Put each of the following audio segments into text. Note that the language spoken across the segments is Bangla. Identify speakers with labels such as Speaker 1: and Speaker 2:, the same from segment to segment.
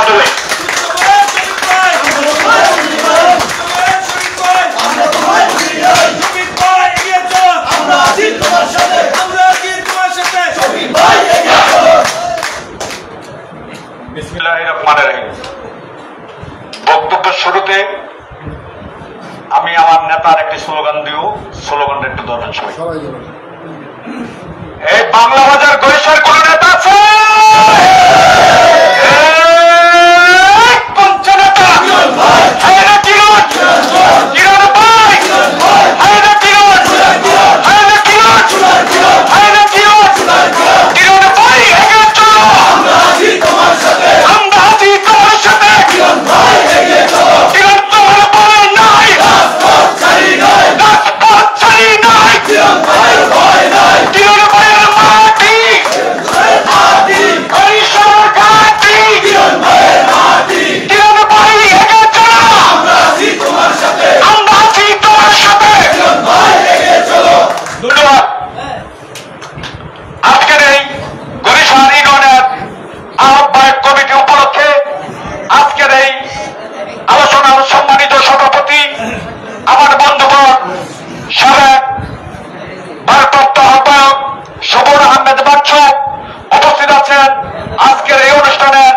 Speaker 1: মাধ্যমে। বিসমিল্লাহির রহমানির রহিম। বক্তব্যের শুরুতে আমি আমার নেতার একটি স্লোগান দিও, স্লোগানটা একটু ধরবেন সবাই। এই বাংলা বাজার গরিষার কোন নেতা আছে? আজকের এই অনুষ্ঠানের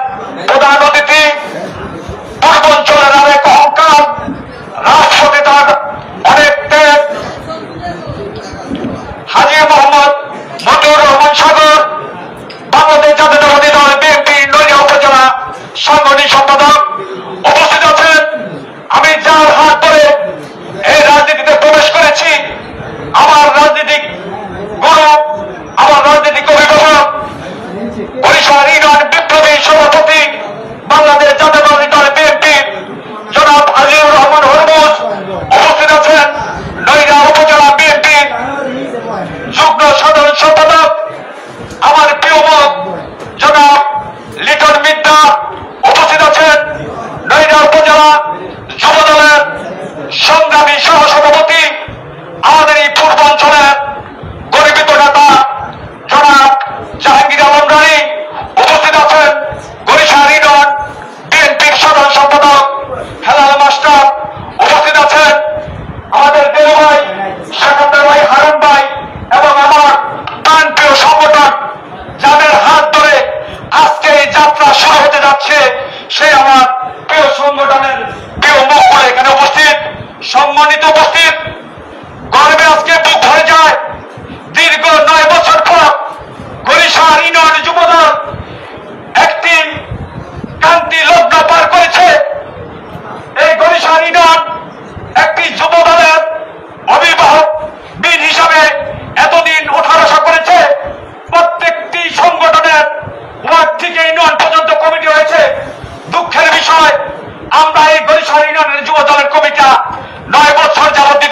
Speaker 1: প্রধান অতিথি পূর্বাঞ্চলের আরেক অহংকার রাষ্ট্রপতি তার অনেক ত্যাগ হাজী মোহাম্মদ মতিউর রহমান সাগর, বাংলাদেশ জাতীয়তাবাদী দল বিএনপি নড়িয়া উপজেলা সাংগঠনিক সম্পাদক উপস্থিত আছেন। আমি যার হাত ধরে এই রাজনীতিতে প্রবেশ করেছি, আমার রাজনৈতিক গুরু, আমার রাজনৈতিক অভিভাবক, বরিশাল ইউনিয়ন বিপ্লবী সভাপতি, বাংলাদেশ জাতীয়তাবাদী দল বিএনপি জনাব আজিজুর রহমান হরমুজ উপস্থিত আছেন। নড়িয়া উপজেলা বিএনপি যুগ্ম সাধারণ সম্পাদক আমার প্রিয় মুখ জনাব লিটন মিদ্দা উপস্থিত আছেন। নড়িয়া উপজেলা যুব দলের সংগ্রামী সহসভাপতি, আমাদের এই পূর্বাঞ্চলের গরিবিত নেতা জনাব জাহাঙ্গীর আলম রানী উপস্থিত আছেন। বরিশাল ইউনিয়ন বিএনপির সাধারণ সম্পাদক হেলাল মাস্টার উপস্থিত আছেন। আমাদের দেব ভাই, সেখানকার ভাই হারুন ভাই এবং আমার প্রাণ প্রিয় সংগঠন যাদের হাত ধরে আজকে এই যাত্রা শুরু হতে যাচ্ছে, সে আমার প্রিয় সংগঠনের প্রিয় মুখগুলো এখানে উপস্থিত। সম্মানিত উপস্থিত, গর্বে আজকে বুক ভরে যায়। দীর্ঘ 9 বছর পর বরিশাল ইউনিয়ন যুবদল একটি ক্রান্তি লগ্ন পার করেছে। এই বরিশাল ইউনিয়ন একটি যুবদলের অভিভাবক বীর হিসাবে এতদিন ওঠার আশা করেছে। প্রত্যেকটি সংগঠনের ওয়ার্ড থেকে ইউনিয়ন পর্যন্ত কমিটি হয়েছে। দুঃখের বিষয়, আমরা এই বরিশাল ইউনিয়নের যুব দলের কমিটি 9 বছর যাবত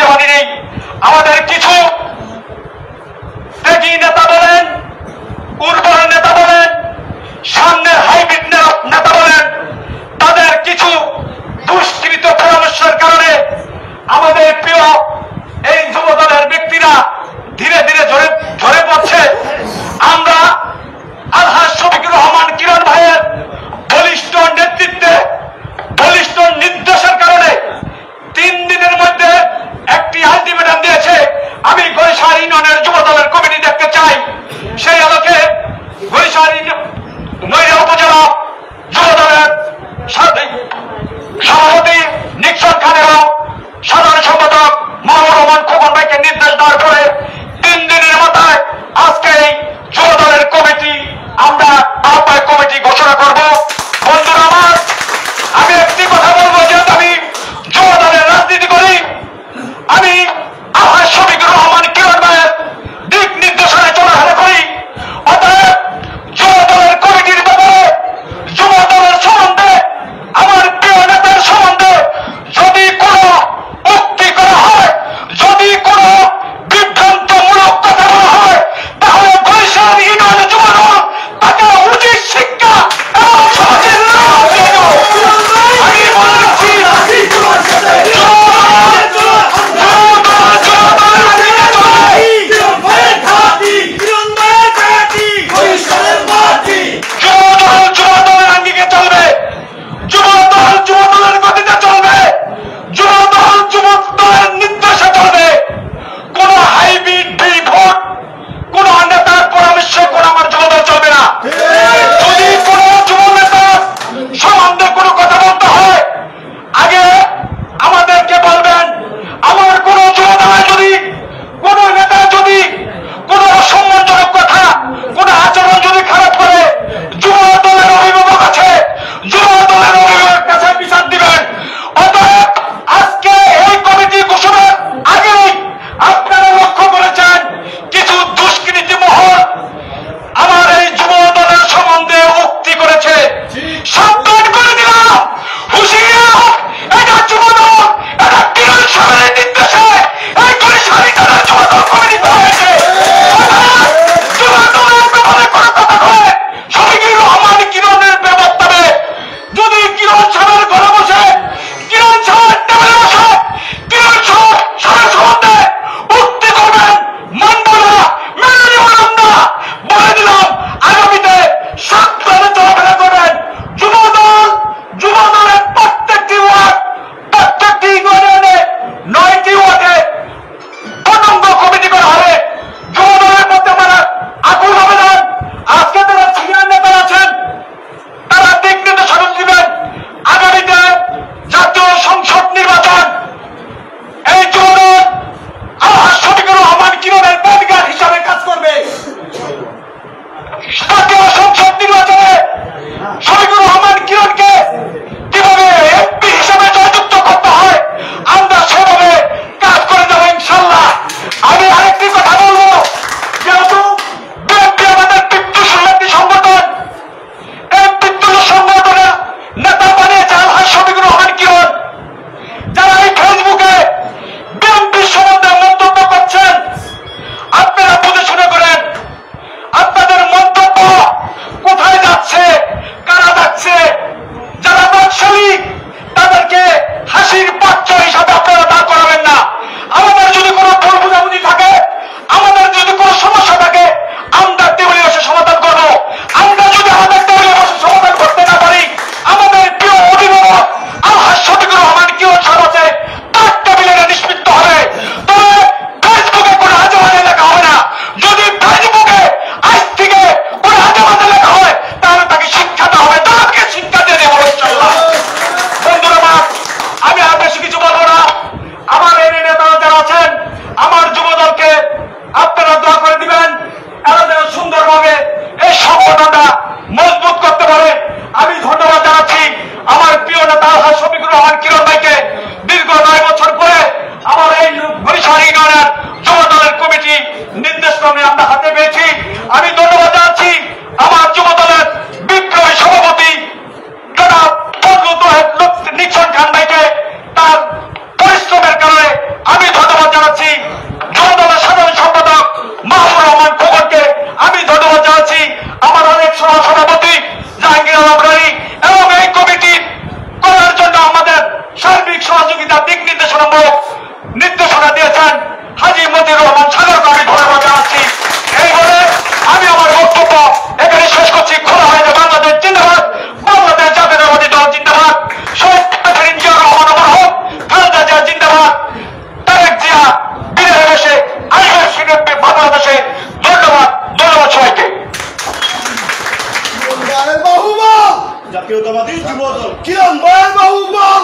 Speaker 2: কিরণ ভাইয়ের বাহুবল,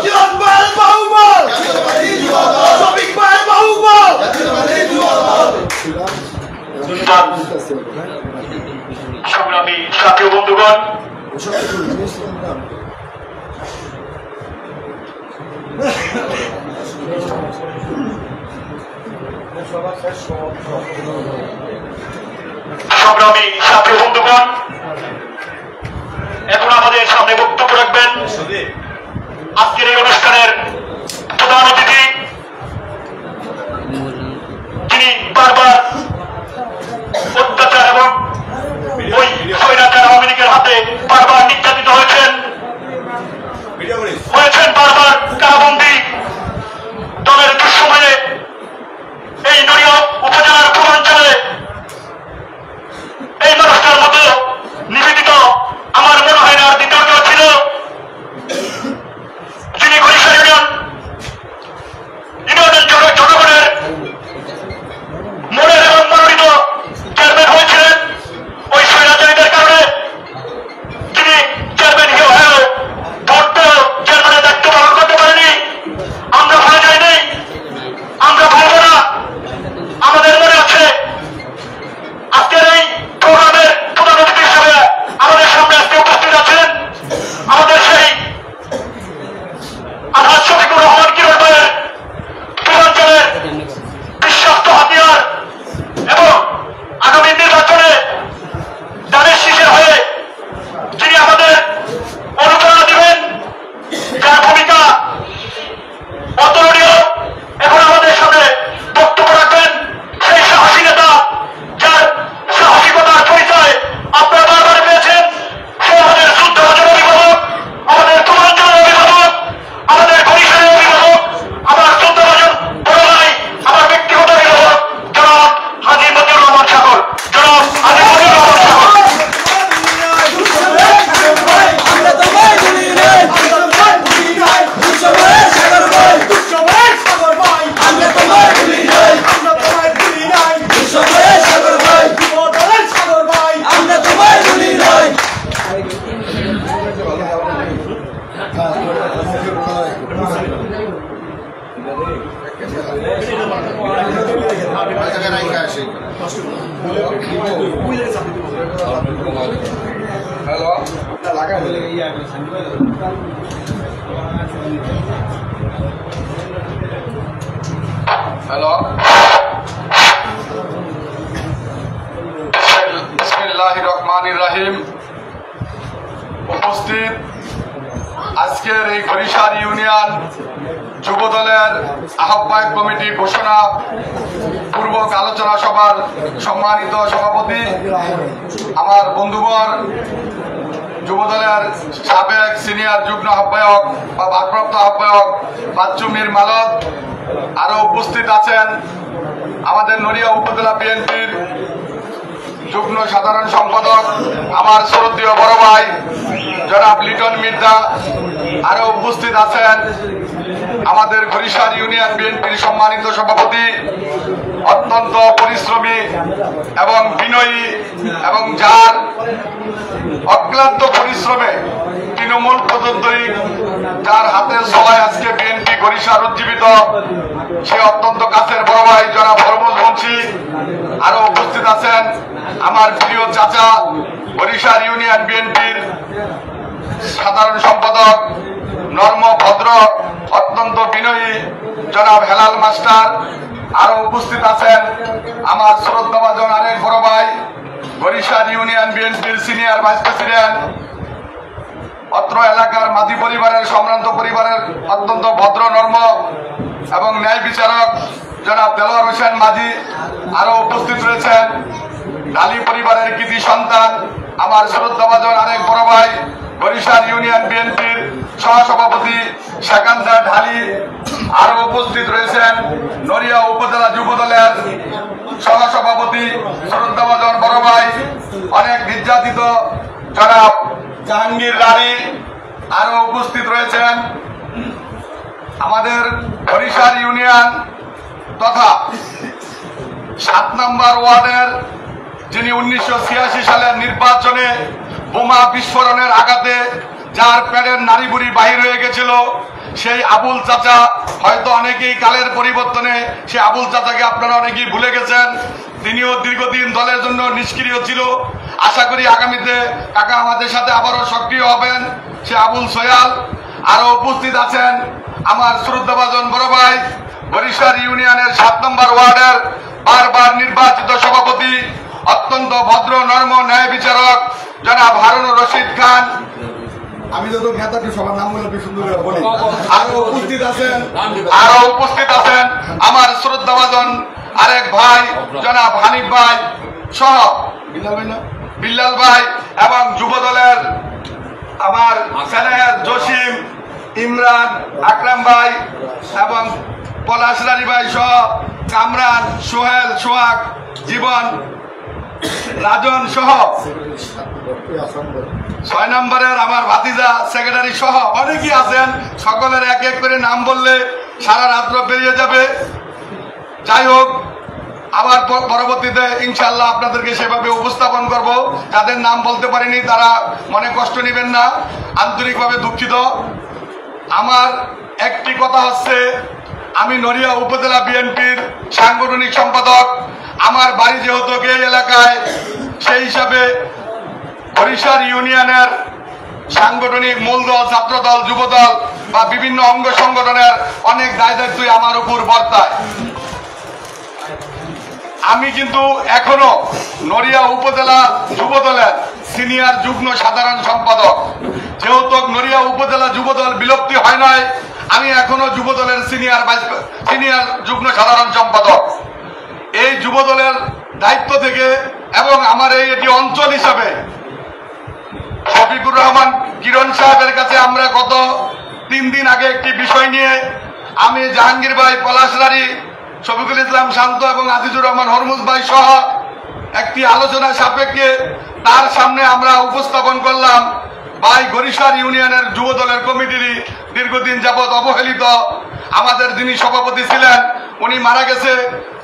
Speaker 2: কিরণ ভাইয়ের বাহুবল, শফিক ভাইয়ের বাহুবল।
Speaker 1: সংগ্রামী সাথী ও বন্ধুগণ, সংগ্রামী সাথী ও বন্ধুগণ, এখন আমাদের সামনে বক্তব্য রাখবেন আজকের এই অনুষ্ঠানের প্রধান অতিথি, যিনি বারবার অত্যাচার এবং ওই স্বৈরাচার আওয়ামী লীগের হাতে বারবার নির্যাতিত হয়েছেন বারবার কারাবন্দী। দলের দুঃসময়ে এই নড়িয়া উপজেলার পূর্বাঞ্চলে এই মানুষটার মতো নিবেদিত আমার মনে হয় না আর দ্বিতীয় কেউ ছিল, যিনি বরিশাল ইউনিয়নের জনগণের মনের এবং মনোনীত চেয়ারম্যান হয়েছিলেন। ওই স্বৈরাচারীদের কারণে তিনি চেয়ারম্যান হয়েও ভোট পেয়েও চেয়ারম্যানের দায়িত্ব পালন করতে পারেনি। আমরা ভুলে যাইনি, আমরা ভুলব না। আমাদের মনে আছে আজকের এই প্রোগ্রামের প্রধান অতিথি হিসেবে আমাদের সামনে আজকে উপস্থিত আছেন আমাদের সেই আলহাজ শফিকুর রহমান কিরণ ভাইয়ের পূর্বাঞ্চলের বিশ্বস্ত হাতিয়ার এবং আগামী নির্বাচনে দানের শীষের হয়ে যিনি আমাদের অনুপ্রেরণা দিবেন, যার ভূমিকা অতুলনীয়। এখন আমাদের সামনে বক্তব্য রাখবেন সেই সাহসী নেতা, যার সাহসিকতার পরিচয় আপনারা বারবার পেয়েছেন। সে আমাদের যুদ্ধবাজের অভিভাবক, আমাদের পূর্বাঞ্চলের অভিভাবক, আমাদের বরিশালের অভিভাবক, আমার যুদ্ধবাজন বড় ভাই, আমার ব্যক্তিগত অভিভাবক জনাব হাজী মতিউর রহমান সাগর। জনাব হাজী মতিউর রহমান সাগর।
Speaker 3: হ্যালো, বিসমিল্লাহির রহমানির রহিম। উপস্থিত আজকের এই বরিশাল ইউনিয়ন যুব দলের আহ্বায়ক কমিটি ঘোষণা পূর্বক আলোচনা সভার সম্মানিত সভাপতি, আমার বন্ধুগণ, যুব দলের সাবেক সিনিয়র যুগ্ম আহ্বায়ক বা ভারপ্রাপ্ত আহ্বায়ক বাচ্চু মীর মালদ, আরো উপস্থিত আছেন আমাদের নড়িয়া উপজেলা বিএনপির যুগ্ম সাধারণ সম্পাদক আমার শ্রদ্ধেয় বড় ভাই জনাব লিটন মির্জা, আরো উপস্থিত আছেন আমাদের বরিশাল ইউনিয়ন বিএনপির সম্মানিত সভাপতি, অত্যন্ত পরিশ্রমী এবং বিনয়ী এবং যার অক্লান্ত পরিশ্রমে তৃণমূল পর্যন্তই যার হাতের সবাই আজকে বিএনপি বরিশাল উজ্জীবিত, সে অত্যন্ত কাছের বড় ভাই জনাব হরমুল বংশী। আরো উপস্থিত আছেন আমার প্রিয় চাচা বরিশাল ইউনিয়ন বিএনপির সাধারণ সম্পাদক, নর্ম ভদ্র অত্যন্ত বিনয়ী জনাব হেলাল মাস্টার। আরো উপস্থিত আছেন আমার শ্রদ্ধাভাজন আরেক বড় ভাই বরিশাল ইউনিয়ন বিএনপির সিনিয়র ভাইস প্রেসিডেন্ট, অত্র এলাকার মাঝি পরিবারের সম্ভ্রান্ত পরিবারের অত্যন্ত ভদ্র নর্ম এবং ন্যায় বিচারক জনাব দেলোয়ার হোসেন মাঝি। আরো উপস্থিত রয়েছেন ঢালি পরিবারের কৃতি সন্তান আমার শ্রদ্ধাভাজন আরেক বড় ভাই বরিশাল ইউনিয়ন বিএনপির সহসভাপতি সেকান্দার ঢালি। আরো উপস্থিত রয়েছেন নড়িয়া উপজেলা যুব দলের সহসভাপতি শ্রদ্ধাভাজন বড় ভাই অনেক নির্যাতিত জনাব জাহাঙ্গীর রানী। আরো উপস্থিত রয়েছেন আমাদের বরিশাল ইউনিয়ন তথা 7 নম্বর ওয়ার্ডের যিনি 1986 সালের নির্বাচনে বোমা বিস্ফোরণের আঘাতে যার পেটের নাড়িভুড়ি বাহির হয়ে গেছিল, সেই আবুল চাচা, হয়তো অনেকেই কালের পরিবর্তনে সে আবুল চাচাকে আপনারা অনেকেই ভুলে গেছেন। তিনিও দীর্ঘদিন দলের জন্য নিষ্ক্রিয় ছিল। আশা করি আগামীতে কাকা আমাদের সাথে আবারও সক্রিয় হবেন। সে আবুল সোয়াল। আরো উপস্থিত আছেন আমার শ্রদ্ধাভাজন বড় ভাই, বরিশাল ইউনিয়নের 7 নম্বর ওয়ার্ডের বারবার নির্বাচিত সভাপতি, অত্যন্ত ভদ্র নর্ম ন্যায় বিচারক জনাব হারুনুর রশিদ খান। আমি যত নেতাটি সবার নাম বলে সুন্দর বলি। আরো উপস্থিত আছেন আমার শ্রদ্ধাভাজন আরেক ভাই জনাব হানিফ ভাই সহ বিল্লাল ভাই এবং যুব দলের আমার সেনেহের জসিম, ইমরান, আকরাম ভাই এবং পলাশ রানী ভাই সহ কামরান, সোহেল, সোহাগ, জীবন, রাজন সহ 6 নম্বরের আমার ভাতিজা সেক্রেটারি সহ অনেকেই আছেন। সকলের এক এক করে নাম বললে সারা রাত্র পেরিয়ে যাবে। যাই হোক, আবার পরবর্তীতে ইনশাল্লাহ আপনাদেরকে সেভাবে উপস্থাপন করব। যাদের নাম বলতে পারিনি তারা মনে কষ্ট নেবেন না, আন্তরিকভাবে দুঃখিত। আমার একটি কথা হচ্ছে, আমি নড়িয়া উপজেলা বিএনপির সাংগঠনিক সম্পাদক। আমার বাড়ি যেহেতু এই এলাকায়, সেই হিসাবে বরিশাল ইউনিয়নের সাংগঠনিক মূলদল, ছাত্রদল, যুবদল বা বিভিন্ন অঙ্গ সংগঠনের অনেক দায় দায়িত্বই আমার উপর বর্তায়। আমি কিন্তু এখনো নড়িয়া উপজেলা যুবদলের সিনিয়র যুগ্ম সাধারণ সম্পাদক। যেহেতু নড়িয়া উপজেলা যুবদল বিলুপ্তি হয় নাই, আমি এখনো যুবদলের সিনিয়র যুগ্ম সাধারণ সম্পাদক। এই যুবদলের দায়িত্ব থেকে এবং আমার এটি অঞ্চল হিসাবে শফিকুর রহমান কিরণ সাহেবের কাছে আমরা গত 3 দিন আগে একটি বিষয় নিয়ে আমি জাহাঙ্গীর ভাই, পলাশ রানী, শফিকুল ইসলাম শান্ত এবং আজিজুর রহমান হরমুজ ভাই সহ একটি আলোচনা সাপেক্ষে তার সামনে আমরা উপস্থাপন করলাম, ভাই বরিশাল ইউনিয়নের যুব দলের কমিটির দীর্ঘদিন যাবৎ অবহেলিত আমাদের যিনি সভাপতি ছিলেন উনি মারা গেছে।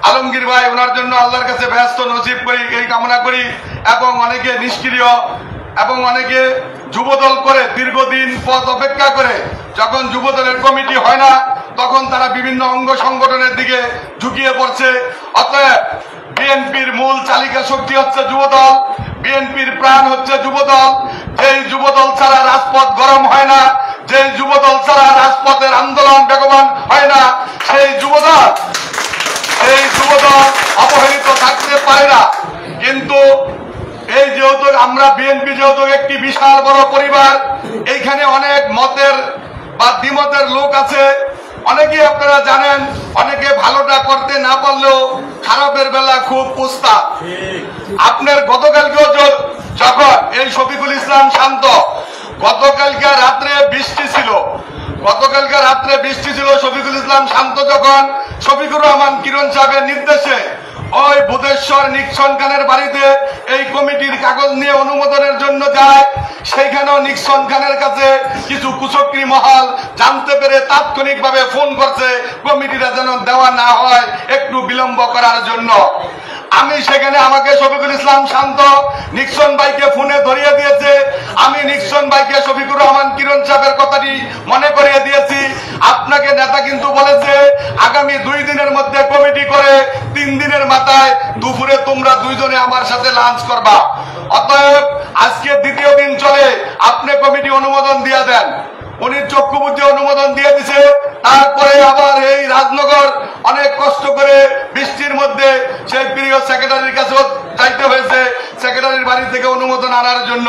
Speaker 3: আলমগীর ভাই, ওনার জন্য আল্লাহর কাছে ব্যস্ত নসিব করি এই কামনা করি। এবং অনেকে নিষ্ক্রিয় এবং অনেকে যুবদল করে দীর্ঘদিন পথ অপেক্ষা করে, যখন যুবদলের কমিটি হয় না তখন তারা বিভিন্ন অঙ্গ সংগঠনের দিকে ঝুঁকিয়ে পড়ছে। অতএব বিএনপির মূল চালিকা শক্তি হচ্ছে যুবদল, বিএনপির প্রাণ হচ্ছে যুবদল। যেই যুবদল ছাড়া রাজপথ গরম হয় না, যেই যুবদল ছাড়া রাজপথের আন্দোলন বেগবান হয় না, সেই যুবদল অবহেলিত থাকতে পারে না। কিন্তু এই যেহেতু আমরা বিএনপি যেহেতু একটি বিশাল বড় পরিবার, এইখানে অনেক মতের বা দ্বিমতের লোক আছে। অনেকেই আপনারা জানেন, অনেকে ভালোটা করতে না পারলেও খারাপের বেলা খুব উস্তাদ। আপনার গতকালকেও যখন এই শফিকুল ইসলাম শান্ত, গতকালকে রাত্রে বৃষ্টি ছিল, শফিকুল ইসলাম শান্ত যখন শফিকুর রহমান কিরণ সাহেবের নির্দেশে ওই বুধেশ্বর নিক্সন খানের বাড়িতে এই কমিটির কাগজ নিয়ে অনুমোদনের জন্য যায়, সেইখানেও নিক্সন খানের কাছে কিছু কুচক্রী মহল জানতে পেরে তাৎক্ষণিকভাবে ফোন করছে কমিটিটা যেন দেওয়া না হয়, একটু বিলম্ব করার জন্য। আমি সেখানে আমাকে শফিকুল ইসলাম শান্ত নিক্সন ভাইকে ফোনে ধরিয়ে দিয়েছে। আমি নিক্সন ভাইকে শফিকুর রহমান কিরণ সাহেবের কথাটি মনে করিয়ে দিয়েছি। আপনাকে নেতা কিন্তু বলেছে আগামী 2 দিনের মধ্যে কমিটি করে 3 দিনের মাথায় দুপুরে তোমরা 2 জনে আমার সাথে লাঞ্চ করবা। অতএব আজকে 2য় দিন চলে, আপনি কমিটি অনুমোদন দিয়ে দেন। উনি চক্ষু বুঝে অনুমোদন দিয়ে দিছে। তারপরে আবার এই রাজনগর অনেক কষ্ট করে বৃষ্টির মধ্যে সেই প্রিয় সেক্রেটারির কাছে যাইতে হয়েছে, সেক্রেটারির বাড়ি থেকে অনুমোদন আনার জন্য।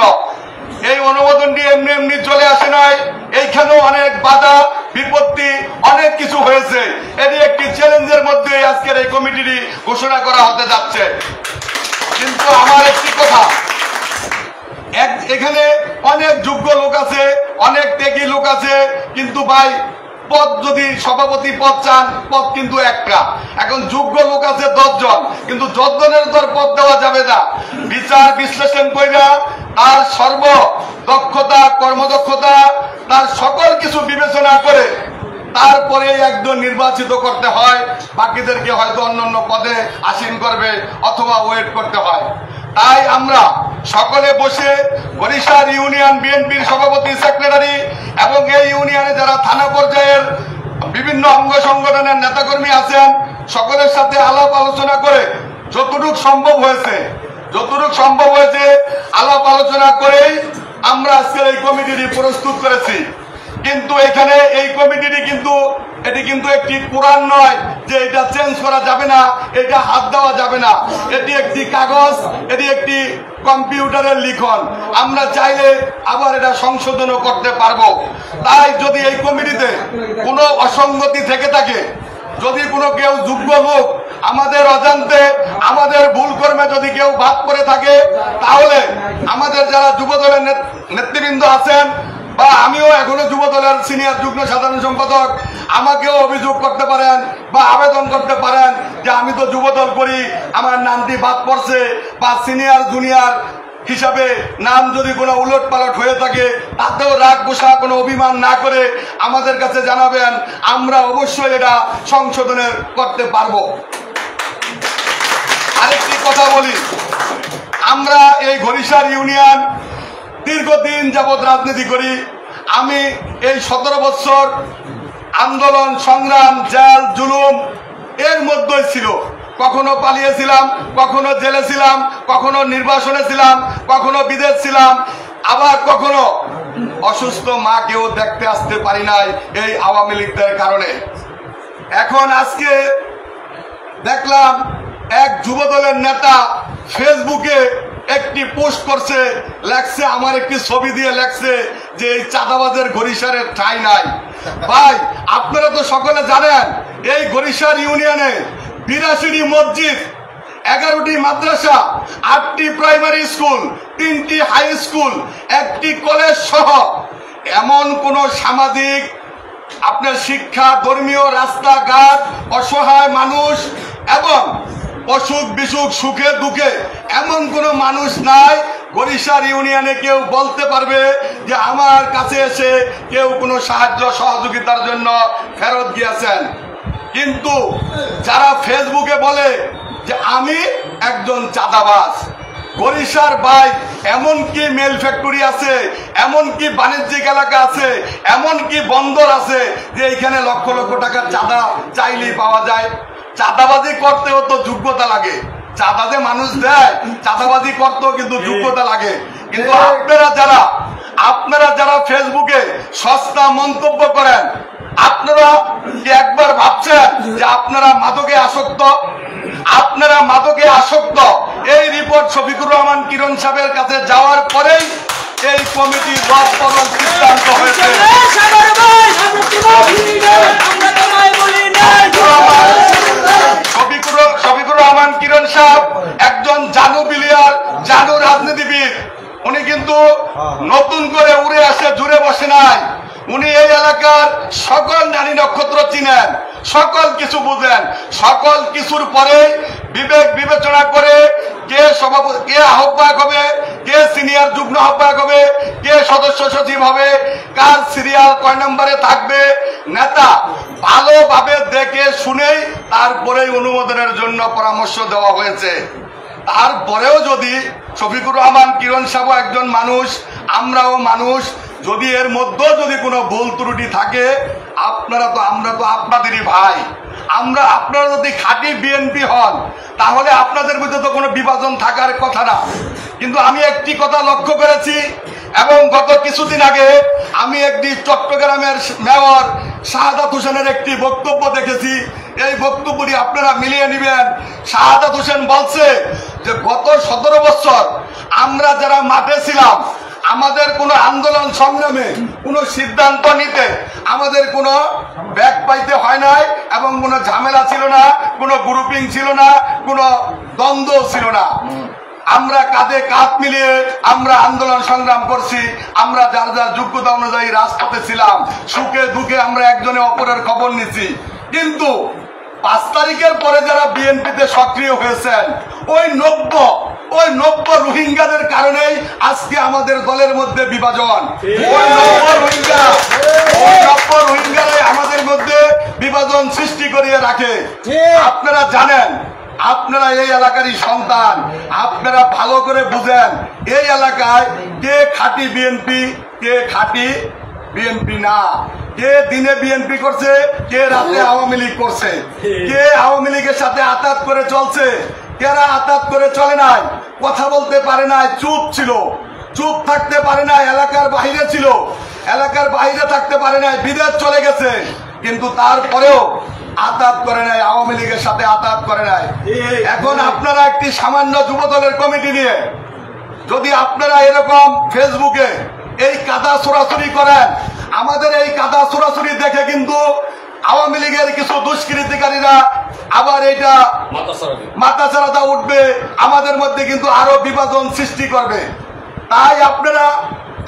Speaker 3: এই অনুমোদনটি এমনি এমনি চলে আসে নাই, এইখানেও অনেক বাধা বিপত্তি অনেক কিছু হয়েছে। এটি একটি চ্যালেঞ্জের মধ্যে আজকের এই কমিটিটি ঘোষণা করা হতে যাচ্ছে। কিন্তু আমার একটি কথা, এখানে অনেক যোগ্য লোক আছে, অনেক ত্যাগী লোক আছে, কিন্তু ভাই পদ যদি সভাপতি পদ চান, পদ কিন্তু একটা। এখন যোগ্য লোক আছে 10 জন, কিন্তু 10 জনের তোর পদ দেওয়া যাবে না। বিচার বিশ্লেষণ কইরা তার সর্ব দক্ষতা, কর্মদক্ষতা, তার সকল কিছু বিবেচনা করে তারপরে একজন নির্বাচিত করতে হয়। বাকিদেরকে হয়তো অন্যান্য পদে আসীন করবে অথবা ওয়েট করতে হয়। তাই আমরা সকলে বসে বরিশাল ইউনিয়ন বিএনপির সভাপতি, সেক্রেটারি এবং এই ইউনিয়নে যারা থানা পর্যায়ের বিভিন্ন অঙ্গ সংগঠনের নেতাকর্মী আছেন সকলের সাথে আলাপ আলোচনা করে যতটুকু সম্ভব হয়েছে আলাপ আলোচনা করেই আমরা আজকের এই কমিটিটি প্রস্তুত করেছি। কিন্তু এখানে এই কমিটিটি এটি কিন্তু একটি কোরআন নয় যে এটা চেঞ্জ করা যাবে না, এটা হাত দেওয়া যাবে না। এটি একটি কাগজ, এটি একটি কম্পিউটারের লিখন। আমরা চাইলে আবার এটা সংশোধনও করতে পারবো। তাই যদি এই কমিটিতে কোনো অসঙ্গতি থেকে থাকে, যদি কোনো কেউ যোগ্য লোক আমাদের অজান্তে আমাদের ভুল কর্মে যদি কেউ বাদ করে থাকে, তাহলে আমাদের যারা যুব দলের নেতৃবৃন্দ আছেন বা আমিও এখনো যুব দলের সিনিয়র যুগ্ম সাধারণ সম্পাদক, আমাকেও অভিযোগ করতে পারেন বা আবেদন করতে পারেন যে আমি তো যুব দল করি, আমার নামটি বাদ পড়ছে, বা সিনিয়র জুনিয়র হিসাবে নাম যদি কোনো উলট পালট হয়ে থাকে তাতেও রাগ গোসা কোনো অভিমান না করে আমাদের কাছে জানাবেন, আমরা অবশ্যই এটা সংশোধনের করতে পারবো। আরেকটি কথা বলি, আমরা এই ঘড়িসার ইউনিয়ন দীর্ঘদিন যাবৎ রাজনীতি করি। আমি এই 17 বছর আন্দোলন সংগ্রাম জেল জুলুম এর মধ্যেই ছিল। কখনো পালিয়েছিলাম, কখনো জেলে ছিলাম, কখনো নির্বাসনে ছিলাম, কখনো বিদেশ ছিলাম, আবার কখনো অসুস্থ মাকেও দেখতে আসতে পারি নাই এই আওয়ামী লীগদের কারণে। এখন আজকে দেখলাম এক যুব দলের নেতা ফেসবুকে একটি পোস্ট করছে, লেখছে, আমার একটি ছবি দিয়ে লেখছে যে এই চাঁদাবাজের ঘড়িসারের ঠাঁই নাই। ভাই, আপনারা তো সকলে জানেন এই ঘড়িসার ইউনিয়নে 82টি মসজিদ, 11টি মাদ্রাসা, 8টি প্রাইমারি স্কুল, 3টি হাই স্কুল, 1টি কলেজ সহ এমন কোন সামাজিক আপনার শিক্ষা, ধর্মীয়, রাস্তাঘাট, অসহায় মানুষ এবং অসুখ বিসুখ সুখে দুঃখে এমন কোন মানুষ নাই ঘড়িসার ইউনিয়নে কেউ বলতে পারবে যে আমার কাছে এসে কেউ কোনো সাহায্য সহযোগিতার জন্য ফেরত গিয়েছেন। কিন্তু যারা ফেসবুকে বলে যে আমি একজন চাঁদাবাজ, ঘড়িসার ভাই এমন কি মেল ফ্যাক্টরি আছে, এমন কি বাণিজ্যিক এলাকা আছে, এমন কি বন্দর আছে যে এখানে লক্ষ লক্ষ টাকার চাঁদা চাইলেই পাওয়া যায়। চাঁদাবাজি করতেও তো যোগ্যতা লাগে, চাঁদা যে মানুষ দেয়, চাঁদাবাজি করতেও কিন্তু যোগ্যতা লাগে। কিন্তু আপনারা যারা ফেসবুকে সস্তা মন্তব্য করেন, আপনারা কি একবার ভাবছেন যে আপনারা মাদকে আসক্ত? এই রিপোর্ট শফিকুর রহমান কিরণ সাহেবের কাছে যাওয়ার পরেই এই কমিটি রদবদল সিদ্ধান্ত হয়েছে। শফিকুর রহমান কিরণ সাহেব একজন জানু প্লেয়ার, জানু রাজনীতিবিদ। উনি কিন্তু নতুন করে উড়ে আসে, জুড়ে বসে নাই। উনি এই এলাকার সকল নারী নক্ষত্র চিনেন, সকল কিছু বুঝেন। সকল কিছুর পরে বিবেক বিবেচনা করে কে সভাপতি, কে আহ্বায়ক হবে, কে সিনিয়র যুগ্ম আহ্বায়ক হবে, কে সদস্য সচিব হবে, কার সিরিয়াল কয় নম্বরে থাকবে, নেতা ভালোভাবে দেখে শুনেই তারপরেই অনুমোদনের জন্য পরামর্শ দেওয়া হয়েছে। তারপরেও যদি শফিকুর রহমান কিরণ সাহেব একজন মানুষ, আমরাও মানুষ, যদি এর মধ্যে যদি কোনো ভুল ত্রুটি থাকে, আমরা তো আপনাদেরই ভাই। আপনারা যদি খাঁটি বিএনপি হন তাহলে আপনাদের মধ্যে তো কোনো বিভাজন থাকার কথা না। কিন্তু আমি একটি কথা লক্ষ্য করেছি, এবং গত কিছুদিন আগে আমি একটি চট্টগ্রামের মেয়র শাহাদাত হোসেনের একটি বক্তব্য দেখেছি। এই বক্তব্যটি আপনারা মিলিয়ে নেবেন। শাহাদাত হোসেন বলছে যে গত 17 বছর আমরা যারা মাঠে ছিলাম, আমাদের কোনো আন্দোলন সংগ্রামে কোনো সিদ্ধান্ত নিতে আমাদের কোনো ব্যাগ পাইতে হয় নাই, এবং কোনো ঝামেলা ছিল না, কোনো গ্রুপিং ছিল না, কোনো দ্বন্দ্ব ছিল না। আমরা কাঁধে কাঁধ মিলিয়ে আমরা আন্দোলন সংগ্রাম করছি। আমরা যার যার যোগ্যতা অনুযায়ী রাজপথে ছিলাম, সুখে দুঃখে আমরা একজনে অপরের খবর নিচ্ছি। কিন্তু 5 তারিখের পরে যারা বিএনপিতে সক্রিয় হয়েছেন, ওই নব্য রোহিঙ্গাদের কারণেই আজকে আমাদের দলের মধ্যে বিভাজন। ওই নব্য রোহিঙ্গারাই আমাদের মধ্যে বিভাজন সৃষ্টি করিয়ে রাখে। আপনারা জানেন আপনারা এই এলাকারই সন্তান, আপনারা ভালো করে বুঝেন এই এলাকায় কে খাঁটি বিএনপি, কে খাঁটি বিএনপি না, কে দিনে বিএনপি করছে, কে রাতে আওয়ামী লীগ করছে, কে আওয়ামী লীগের সাথে আতাত করে চলছে, কেরা আতাত করে চলে নাই, কথা বলতে পারে নাই, চুপ ছিল, চুপ থাকতে পারে নাই, এলাকার বাইরে ছিল, এলাকার বাইরে থাকতে পারে নাই, বিদেশ চলে গেছে, কিন্তু তারপরেও আতাত করে নাই, আওয়ামী লীগের সাথে আতাত করে নাই। এখন আপনারা একটি সামান্য যুবদলের কমিটি নিয়ে যদি আপনারা এরকম ফেসবুকে এই কাদা ছোড়াছুরি করেন, আমাদের এই কাদা ছোড়াছুরি দেখে কিন্তু আওয়ামী লীগের কিছু দুষ্কৃতিকারীরা আবার এটা মাথাচাড়া উঠবে, আমাদের মধ্যে কিন্তু আরো বিভাজন সৃষ্টি করবে। তাই আপনারা,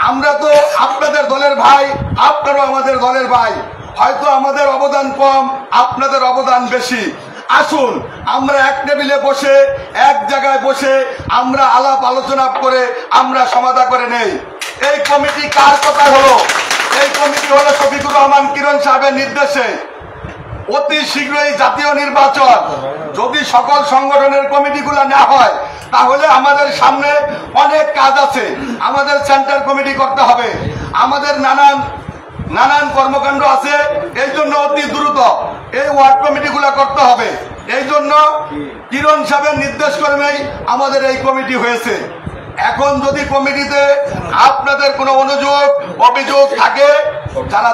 Speaker 3: আমরা তো আপনাদের দলের ভাই, আপনারাও আমাদের দলের ভাই, হয়তো আমাদের অবদান কম, আপনাদের অবদান বেশি। আসুন আমরা এক টেবিলে বসে, এক জায়গায় বসে আমরা আলাপ আলোচনা করে আমরা সমাধান করে নেই। এই কমিটি কার কথা হলো? এই কমিটি হলো শফিকুর রহমান কিরণ সাহেবের নির্দেশে। অতি শীঘ্রই জাতীয় নির্বাচন, যদি সকল সংগঠনের কমিটিগুলো না হয় তাহলে আমাদের সামনে অনেক কাজ আছে। আমাদের সেন্টার কমিটি করতে হবে, আমাদের নানান কর্মকাণ্ড আছে, এই জন্য অতি দ্রুত এই ওয়ার্ড কমিটিগুলো করতে হবে। এই জন্য কিরণ সাহেবের নির্দেশ ক্রমেই আমাদের এই কমিটি হয়েছে। এখন যদি কমিটিতে আপনাদের কোনো অভিযোগ থাকে, যারা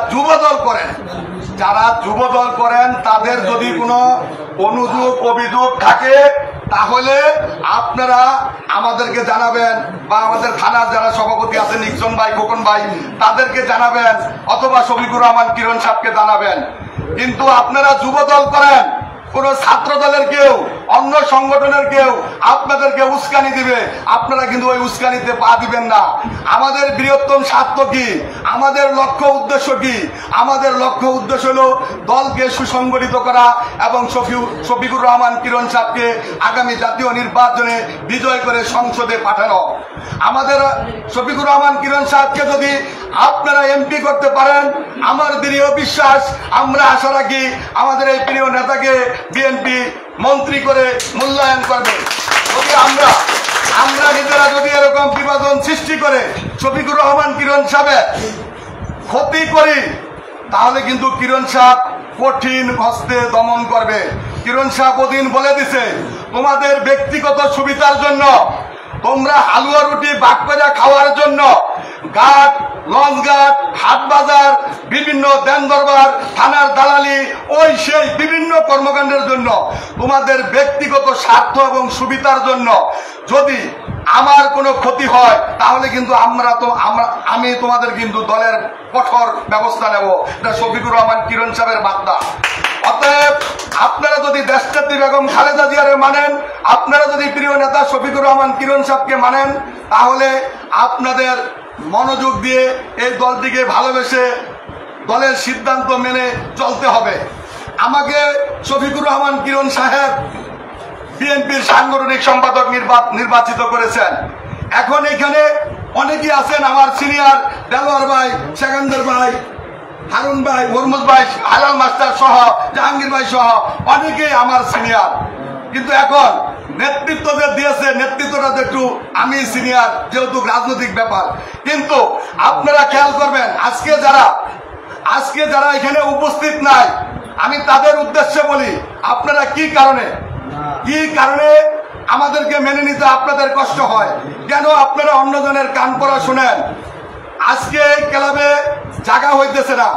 Speaker 3: যুবদল করেন তাদের যদি কোনো অভিযোগ থাকে তাহলে আপনারা আমাদেরকে জানাবেন, বা আমাদের থানার যারা সভাপতি আছেন নিক্সন ভাই, খোকন ভাই, তাদেরকে জানাবেন, অথবা শফিকুর রহমান কিরণ সাহেবকে জানাবেন। কিন্তু আপনারা যুবদল করেন, কোন ছাত্র দলের কেউ, অন্য সংগঠনের কেউ আপনাদেরকে উস্কানি দিবে, আপনারা কিন্তু ওই উস্কানিতে পা দিবেন না। আমাদের বৃহত্তম স্বার্থ কি, আমাদের লক্ষ্য উদ্দেশ্য কি? আমাদের লক্ষ্য উদ্দেশ্য হলো দলকে সুসংগঠিত করা এবং শফিকুর রহমান কিরণ সাহেবকে আগামী জাতীয় নির্বাচনে বিজয় করে সংসদে পাঠানো। আমাদের শফিকুর রহমান কিরণ সাহেবকে যদি আপনারা এমপি করতে পারেন, আমার দৃঢ় বিশ্বাস, আমরা আশা রাখি আমাদের এই প্রিয় নেতাকে বিএনপি মন্ত্রী করে মূল্যায়ন করবে। যদি আমরা নিজেরা যদি এরকম বিভাজন সৃষ্টি করে শফিকুর রহমান কিরণ সাহেবের ক্ষতি করি, তাহলে কিন্তু কিরণ সাহেব কঠিন হস্তে দমন করবে। কিরণ সাহেব ওদিন বলে দিছে, তোমাদের ব্যক্তিগত সুবিধার জন্য, তোমরা হালুয়া রুটি ভাগ করে খাওয়ার জন্য ঘাট, লঞ্চ ঘাট, হাট বাজার, বিভিন্ন দেন দরবার, থানার দালালি, ওই সেই বিভিন্ন কর্মকাণ্ডের জন্য, তোমাদের ব্যক্তিগত স্বার্থ এবং সুবিধার জন্য যদি আমার কোনো ক্ষতি হয়, তাহলে কিন্তু আমি তোমাদের কিন্তু দলের কঠোর ব্যবস্থা নেব। এটা শফিকুর রহমান কিরণ সাহেবের বার্তা। অতএব আপনারা যদি দেশনেত্রী বেগম খালেদা জিয়ারে মানেন, আপনারা যদি প্রিয় নেতা শফিকুর রহমান কিরণ সাহেবকে মানেন, তাহলে আপনাদের মনোযোগ দিয়ে এই দলটিকে ভালোবেসে দলের সিদ্ধান্ত মেনে চলতে হবে। আমাকে শফিকুর রহমান কিরণ সাহেব বিএনপির সাংগঠনিক সম্পাদক নির্বাচিত করেছেন। এখন এখানে অনেকেই আছেন আমার সিনিয়র, দেলোয়ার ভাই, সেকান্দর ভাই, হারুন ভাই, হরমুজ ভাই, হালাল মাস্টার সহ, জাহাঙ্গীর ভাই সহ অনেকেই আমার সিনিয়র। কিন্তু এখন নেতৃত্ব যে দিয়েছে, নেতৃত্বটা একটু আমি সিনিয়র, যেহেতু রাজনৈতিক ব্যাপার। কিন্তু আপনারা খেয়াল করবেন, আজকে যারা এখানে উপস্থিত নাই, আমি তাদের উদ্দেশ্যে বলি, আপনারা কি কারণে আমাদেরকে মেনে নিতে আপনাদের কষ্ট হয়? কেন আপনারা অন্যজনের কান পড়া শুনেন? আজকে এই ক্লাবে জায়গা হইতেছে না,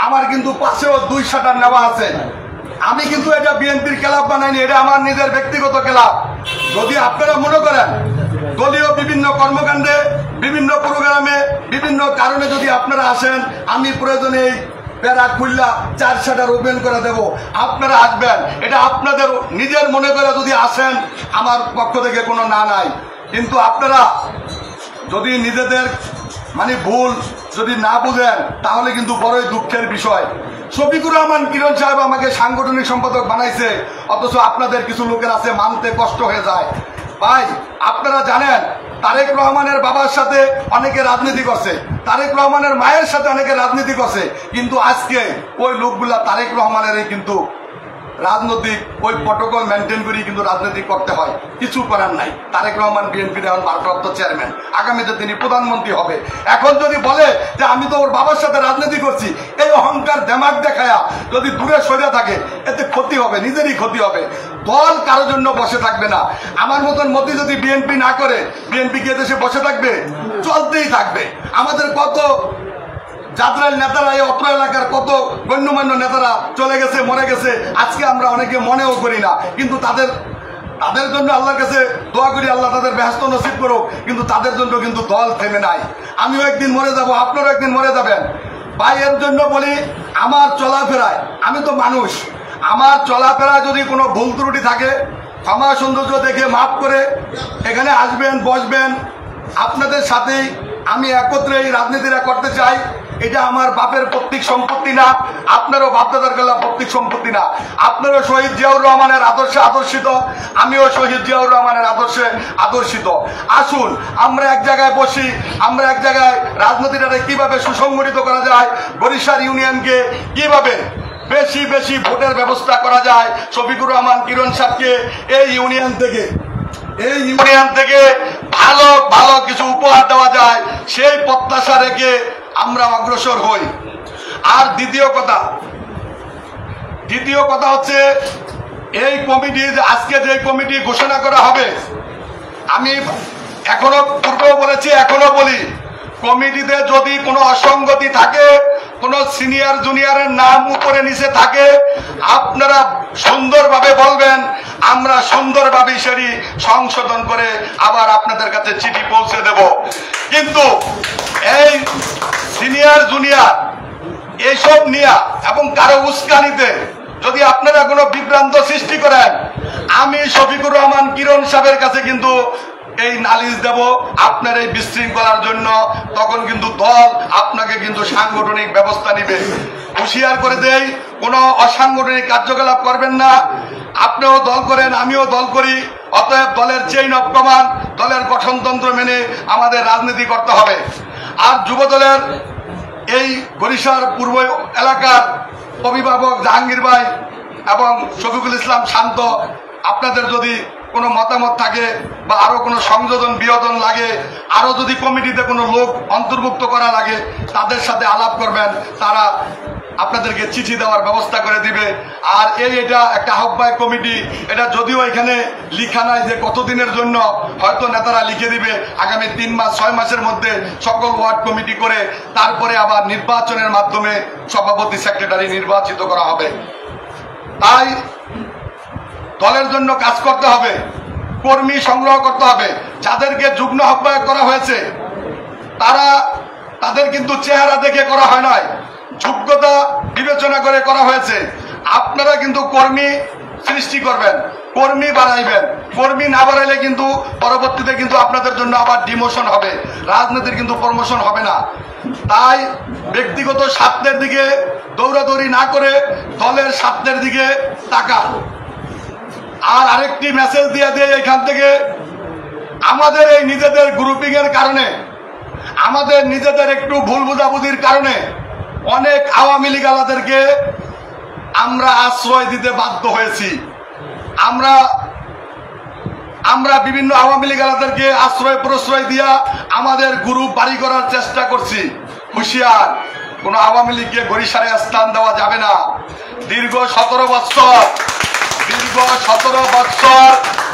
Speaker 3: আমার কিন্তু পাশেও 2 শাটার নেওয়া আছে। আমি কিন্তু এটা বিএনপির ক্লাব বানাইনি, এটা আমার নিজের ব্যক্তিগত ক্লাব। যদি আপনারা মনে করেন দলীয় বিভিন্ন কর্মকাণ্ডে, বিভিন্ন প্রোগ্রামে, বিভিন্ন কারণে যদি আপনারা আসেন, আমি প্রয়োজনে বেড়া খুললা 4 শাটার ওপেন করে দেব, আপনারা আসবেন। এটা আপনাদের নিজের মনে করে যদি আসেন, আমার পক্ষ থেকে কোনো না নাই। কিন্তু আপনারা যদি নিজেদের ভুল যদি না বুঝেন, তাহলে কিন্তু বড়ই দুঃখের বিষয়। শফিকুর রহমান কিরণ সাহেব আমাকে সাংগঠনিক সম্পাদক বানাইছে, অথচ আপনাদের কিছু লোকের আছে মানতে কষ্ট হয়ে যায়। ভাই, আপনারা জানেন তারেক রহমানের বাবার সাথে অনেকে রাজনীতি করছে, তারেক রহমানের মায়ের সাথে অনেকে রাজনীতি করছে, কিন্তু আজকে ওই লোকগুলা তারেক রহমানেরই কিন্তু রাজনৈতিক ওই প্রটোকল মেনটেন করি কিন্তু রাজনীতি করতে হয়, কিছু করার নাই। তারেক রহমান বিএনপির এখন ভারপ্রাপ্ত চেয়ারম্যান, আগামীতে তিনি প্রধানমন্ত্রী হবে। এখন যদি বলে যে আমি তো ওর বাবার সাথে রাজনীতি করছি, এই অহংকার দেমাগ দেখায়া যদি দূরে সরে থাকে, এতে ক্ষতি হবে, নিজেরই ক্ষতি হবে। দল কারোর জন্য বসে থাকবে না। আমার মতন মতি যদি বিএনপি না করে, বিএনপি কি দেশে বসে থাকবে? চলতেই থাকবে। আমাদের কত যাত্রার নেতারা, এই অত্র এলাকার কত গণ্যমান্য নেতারা চলে গেছে, মরে গেছে, আজকে আমরা অনেকে মনেও করি না, কিন্তু তাদের জন্য আল্লাহর কাছে দোয়া করি, আল্লাহ তাদের ব্যস্ত নসিব করুক, কিন্তু তাদের জন্য কিন্তু দল থেমে নাই। আমিও একদিন মরে যাব, আপনারাও একদিন মরে যাবেন। ভাই, এর জন্য বলি, আমার চলাফেরায়, আমি তো মানুষ, আমার চলাফেরায় যদি কোনো ভুল ত্রুটি থাকে, ক্ষমা সৌন্দর্য দেখে মাফ করে এখানে আসবেন, বসবেন। আপনাদের সাথেই আমি একত্রে এই রাজনীতিটা করতে চাই। এটা আমার বাপের পৈতৃক সম্পত্তি না, আপনারও বাপদাদার গলা পৈতৃক সম্পত্তি না। আপনারও শহীদ জিয়াউর রহমানের আদর্শে আদর্শিত, আমিও শহীদ জিয়াউর রহমানের আদর্শে আদর্শিত। আসুন আমরা এক জায়গায় বসি, আমরা এক জায়গায় রাজনীতিটাকে কিভাবে সুসংগঠিত করা যায়, বরিশাল ইউনিয়নকে কিভাবে বেশি বেশি ভোটের ব্যবস্থা করা যায়, শফিকুর রহমান কিরণ সাহেবকে এই ইউনিয়ন থেকে ভালো ভালো কিছু উপহার দেওয়া যায়, সেই প্রত্যাশা রেখে আমরা অগ্রসর হই। আর দ্বিতীয় কথা হচ্ছে, এই কমিটি, আজকে যে কমিটি ঘোষণা করা হবে, আমি এখনো পূর্বেও বলেছি, এখনো বলি, কমিটিতে যদি কোনো অসঙ্গতি থাকে, কোনো সিনিয়র জুনিয়রের নাম উপরে নিচে থাকে, আপনারা সুন্দরভাবে বলবেন, আমরা সুন্দরভাবে সেটি সংশোধন করে আবার আপনাদের কাছে চিঠি পৌঁছে দেব। কিন্তু এই সিনিয়র জুনিয়র এইসব নিয়ে এবং কারো উস্কানিতে যদি আপনারা কোনো বিভ্রান্ত সৃষ্টি করেন, আমি শফিকুর রহমান কিরণ সাহেবের কাছে কিন্তু এই নালিশ দেব আপনার এই বিশৃঙ্খলার জন্য। তখন কিন্তু দল আপনাকে কিন্তু সাংগঠনিক ব্যবস্থা নিবে। হুঁশিয়ার করে দেই, কোনো অসাংগঠনিক কার্যকলাপ করবেন না। আপনিও দল করেন, আমিও দল করি, অতএব দলের চেইন অফ কমান্ড, দলের গঠনতন্ত্র মেনে আমাদের রাজনীতি করতে হবে। আর যুব দলের এই বরিশাল পূর্ব এলাকার অভিভাবক জাহাঙ্গীর ভাই এবং শফিকুল ইসলাম শান্ত, আপনাদের যদি কোনো মতামত থাকে বা আরো কোনো সংযোজন বিয়োজন লাগে, আরো যদি কমিটিতে কোনো লোক অন্তর্ভুক্ত করা লাগে, তাদের সাথে আলাপ করবেন, তারা আপনাদেরকে চিঠি দেওয়ার ব্যবস্থা করে দিবে। আর এটা একটা আহ্বায়ক কমিটি, এটা যদিও এখানে লিখা নাই যে কতদিনের জন্য, হয়তো নেতারা লিখে দিবে আগামী 3 মাস 6 মাসের মধ্যে সকল ওয়ার্ড কমিটি করে তারপরে আবার নির্বাচনের মাধ্যমে সভাপতি সেক্রেটারি নির্বাচিত করা হবে। তাই দলের জন্য কাজ করতে হবে, কর্মী সংগ্রহ করতে হবে। যাদেরকে যুগ্ম আহ্বায়ক করা হয়েছে তাদের কিন্তু চেহারা দেখে করা হয় নাই, যোগ্যতা বিবেচনা করে করা হয়েছে। আপনারা কিন্তু কর্মী সৃষ্টি করবেন, কর্মী বাড়াইবেন। কর্মী না বাড়াইলে কিন্তু পরবর্তীতে কিন্তু আপনাদের জন্য আবার ডিমোশন হবে, রাজনীতির কিন্তু প্রমোশন হবে না। তাই ব্যক্তিগত স্বার্থের দিকে দৌড়াদৌড়ি না করে দলের স্বার্থের দিকে তাকান। আর আরেকটি মেসেজ দিয়ে এখান থেকে, আমাদের এই নিজেদের গ্রুপিং এর কারণে, আমাদের নিজেদের একটু ভুল বুঝাবুঝির কারণে অনেক আওয়ামী লীগালাদেরকে আমরা আশ্রয় দিতে বাধ্য হয়েছি। আমরা বিভিন্ন আওয়ামী লীগালাদেরকে আশ্রয় প্রশ্রয় দিয়া আমাদের গ্রুপ বাড়ি করার চেষ্টা করছি। হুঁশিয়ার, কোন আওয়ামী লীগকে বরিশালে স্থান দেওয়া যাবে না। দীর্ঘ 17 বৎসর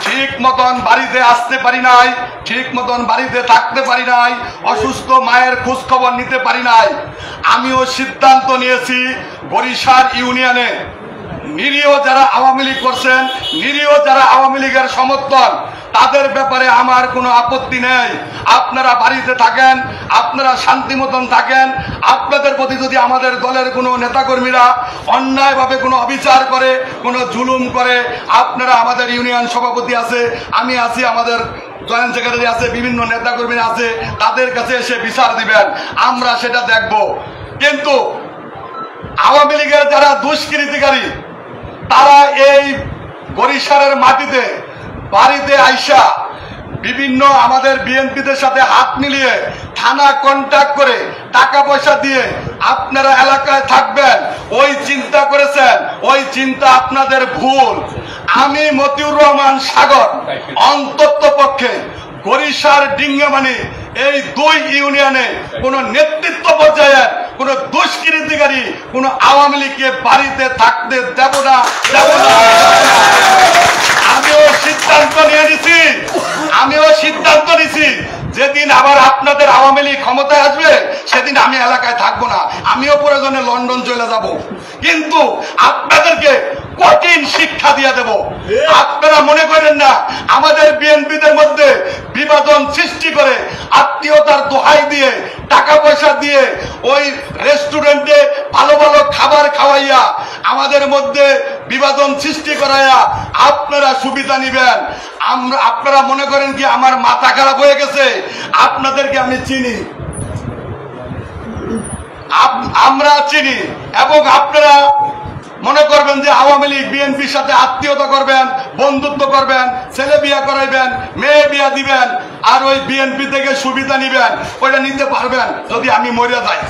Speaker 3: ঠিক মতন বাড়িতে আসতে পারি নাই, ঠিক মতন বাড়িতে থাকতে পারি নাই, অসুস্থ মায়ের খোঁজ খবর নিতে পারি নাই। আমিও সিদ্ধান্ত নিয়েছি, বরিশাল ইউনিয়নে নিরীহ যারা আওয়ামী লীগ করছেন, নিরীহ যারা আওয়ামী লীগের সমর্থন, তাদের ব্যাপারে আমার কোনো আপত্তি নেই। আপনারা বাড়িতে থাকেন, আপনারা শান্তি মতন থাকেন। আপনাদের প্রতি যদি আমাদের দলের কোনো নেতাকর্মীরা অন্যায়ভাবে কোনো অবিচার করে, কোনো জুলুম করে, আপনারা, আমাদের ইউনিয়ন সভাপতি আছে, আমি আছি, আমাদের জয়েন্ট সেক্রেটারি আছে, বিভিন্ন নেতাকর্মীরা আছে, তাদের কাছে এসে বিচার দিবেন, আমরা সেটা দেখব। কিন্তু আওয়ামী লীগের যারা দুষ্কৃতিকারী, তারা এই বরিশালের মাটিতে বাড়িতে আইসা বিভিন্ন আমাদের বিএনপিদের সাথে হাত মিলিয়ে থানা কন্ট্যাক্ট করে টাকা পয়সা দিয়ে আপনারা এলাকায় থাকবেন, ওই চিন্তা করেছেন, ওই চিন্তা আপনাদের ভুল। আমি মতিউর রহমান সাগর অন্তত পক্ষে বরিশার ডিঙ্গামানি এই 2 ইউনিয়নে কোন নেতৃত্ব পর্যায়ে কোন দুষ্কৃতিকারী কোন আওয়ামী লীগকে বাড়িতে থাকতে দেব না। আমিও সিদ্ধান্ত নিছি যেদিন আবার আপনাদের আওয়ামী লীগ ক্ষমতায় আসবে সেদিন আমি এলাকায় থাকবো না, আমিও প্রয়োজনে লন্ডন চলে যাব, কিন্তু আপনাদেরকে কঠিন শিক্ষা দিয়ে দেব। আপনারা মনে করেন না আমাদের বিএনপিদের মধ্যে বিভাজন সৃষ্টি করে আত্মীয়তার দোহাই দিয়ে টাকা পয়সা দিয়ে ওই রেস্টুরেন্টে ভালো ভালো খাবার খাওয়াইয়া আমাদের মধ্যে বিভাজন সৃষ্টি করাইয়া আপনারা সুবিধা নিবেন। আপনারা মনে করেন কি আমার মাথা খারাপ হয়ে গেছে? আপনাদেরকে আমি চিনি, আমরা চিনি, এবং আপনারা মনে করবেন যে আওয়ামী লীগ বিএনপির সাথে আত্মীয়তা করবেন, বন্ধুত্ব করবেন, ছেলে বিয়া করাইবেন, মেয়ে বিয়া দিবেন, আর ওই বিএনপি থেকে সুবিধা নিবেন, ওইটা নিতে পারবেন যদি আমি মরে যাই।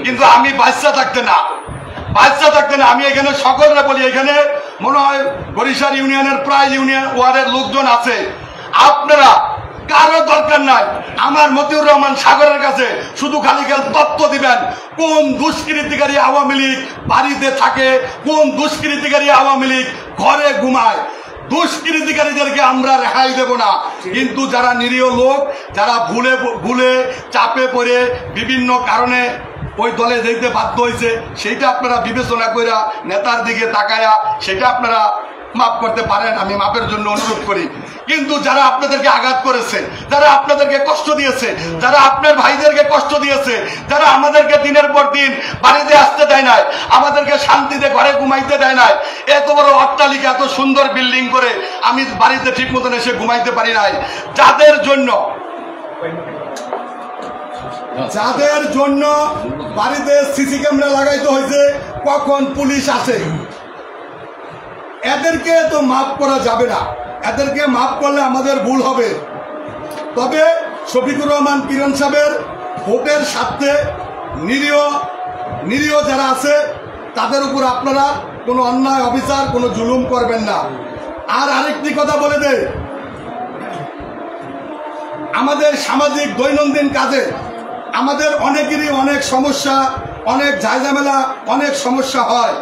Speaker 3: কিন্তু আমি বাচ্চা থাকতে না, আমি এখানে সকলরা বলি, এখানে মনে হয় বরিশাল ইউনিয়নের প্রায় ইউনিয়ন ওয়ার্ডের লোকজন আছে। আপনারা কারো দরকার নাই আমার মতিউর রহমান সাগরের কাছে শুধু খালি তথ্য দিবেন কোন দুষ্কৃতিকারী আওয়ামী লীগ বাড়িতে থাকে, কোন দুষ্কৃতিকারী আওয়ামী লীগ ঘরে ঘুমায়। দুষ্কৃতিকারীদেরকে আমরা রেহাই দেব না, কিন্তু যারা নিরীহ লোক, যারা ভুলে চাপে পড়ে বিভিন্ন কারণে ওই দলে যেতে বাধ্য হয়েছে, সেইটা আপনারা বিবেচনা করে নেতার দিকে তাকায়া সেটা আপনারা মাফ করতে পারেন, আমি মাফের জন্য অনুরোধ করি। কিন্তু যারা আপনাদেরকে আঘাত করেছে, যারা আপনাদেরকে কষ্ট দিয়েছে, যারা আপনার ভাইদেরকে কষ্ট দিয়েছে, যারা আমাদেরকে দিনের পর দিন বাড়িতে আসতে দেয় নাই, আমাদেরকে শান্তিতে ঘরে ঘুমাইতে দেয় নাই, এত বড় অট্টালিকা, এত সুন্দর বিল্ডিং করে আমি বাড়িতে ঠিক মতন এসে ঘুমাইতে পারি নাই, যাদের জন্য বাড়িতে সিসি ক্যামেরা লাগাইতে হয়েছে, কখন পুলিশ আসে, এদেরকে তো মাফ করা যাবে না। এদেরকে মাফ করলে আমাদের ভুল হবে। তবে শফিকুর রহমান কিরণ সাহেবের ভোটের স্বার্থে নিরীহ যারা আছে তাদের উপর আপনারা কোনো অন্যায় অবিচার, কোনো জুলুম করবেন না। আর আরেকটি কথা বলে দেয়, আমাদের সামাজিক দৈনন্দিন কাজে আমাদের অনেকেরই অনেক সমস্যা, অনেক ঝামেলা, অনেক সমস্যা হয়।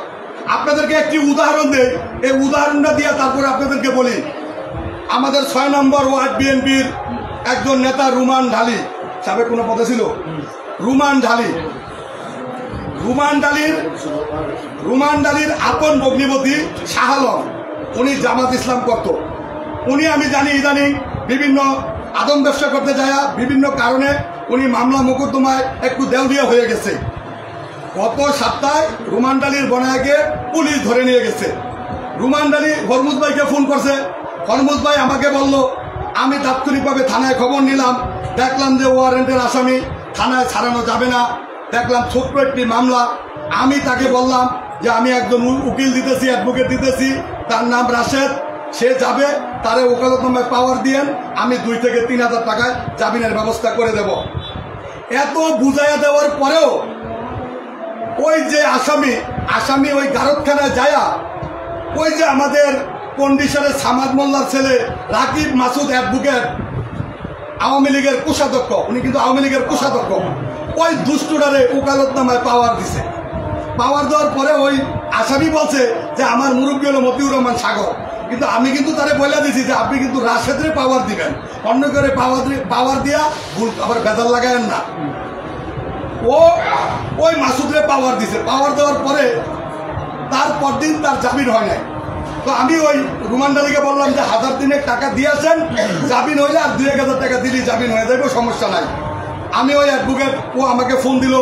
Speaker 3: আপনাদেরকে একটি উদাহরণ দেই, এই উদাহরণটা দিয়ে তারপরে আপনাদেরকে বলি। আমাদের 6 নম্বর ওয়ার্ড বিএনপির একজন নেতা রুমান ঢালি, সাবেক কোনো পদে ছিল, রুমান ঢালির আপন ভগ্নিপতি শাহ আলম, উনি জামাত ইসলাম করত। উনি আমি জানি ইদানিং বিভিন্ন আদম ব্যবসা করতে যায়, বিভিন্ন কারণে উনি মামলা মোকদ্দমায় একটু দেউলিয়া হয়ে গেছে। গত সপ্তাহে রুমান ডালির বনায়াকে পুলিশ ধরে নিয়ে গেছে। রুমান ডালি হরমুজ ভাইকে ফোন করছে, হরমুজ ভাই আমাকে বলল, আমি তাৎক্ষণিকভাবে থানায় খবর নিলাম, দেখলাম যে ওয়ারেন্টের আসামি, থানায় ছাড়ানো যাবে না, দেখলাম ছোট্ট একটি মামলা। আমি তাকে বললাম যে আমি একজন উকিল দিতেছি, অ্যাডভোকেট দিতেছি, তার নাম রাশেদ, সে যাবে, তারে ওকালতনামায় পাওয়ার দিয়েন, আমি 2 থেকে 3 হাজার টাকায় জামিনের ব্যবস্থা করে দেব। এত বুঝাইয়া দেওয়ার পরেও ওই যে আসামি ওই গারদখানায় যায়া ওই যে আমাদের কন্ডিশনের সামাদ মোল্লার ছেলে রাকিব মাসুদ অ্যাডভোকেট, আওয়ামী লীগের কোষাধ্যক্ষ, উনি কিন্তু আওয়ামী লীগের কোষাধ্যক্ষ, ওই দুষ্টুটারে ওকালতনামায় পাওয়ার দিছে। পাওয়ার দেওয়ার পরে ওই আসামি বলছে যে আমার মুরব্বী হলো মতিউর রহমান সাগর, কিন্তু আমি কিন্তু তারে বলে দিছি যে আপনি কিন্তু রাশেদরে পাওয়ার দিবেন, অন্য করে পাওয়ার দিয়া ভুল আবার বেজাল লাগায়েন না। ওই মাসুদরে পাওয়ার দিছে, পাওয়ার দেওয়ার পরে তার পরদিন তার জামিন হয় নাই। তো আমি ওই রুমান ডালিকে বললাম যে 1000 দিনের টাকা দিয়েছেন, জামিন হইলে আর 2-1000 টাকা দিলেই জামিন হয়ে যাবে, সমস্যা নাই। আমি ওই অ্যাডভোকেট, ও আমাকে ফোন দিল,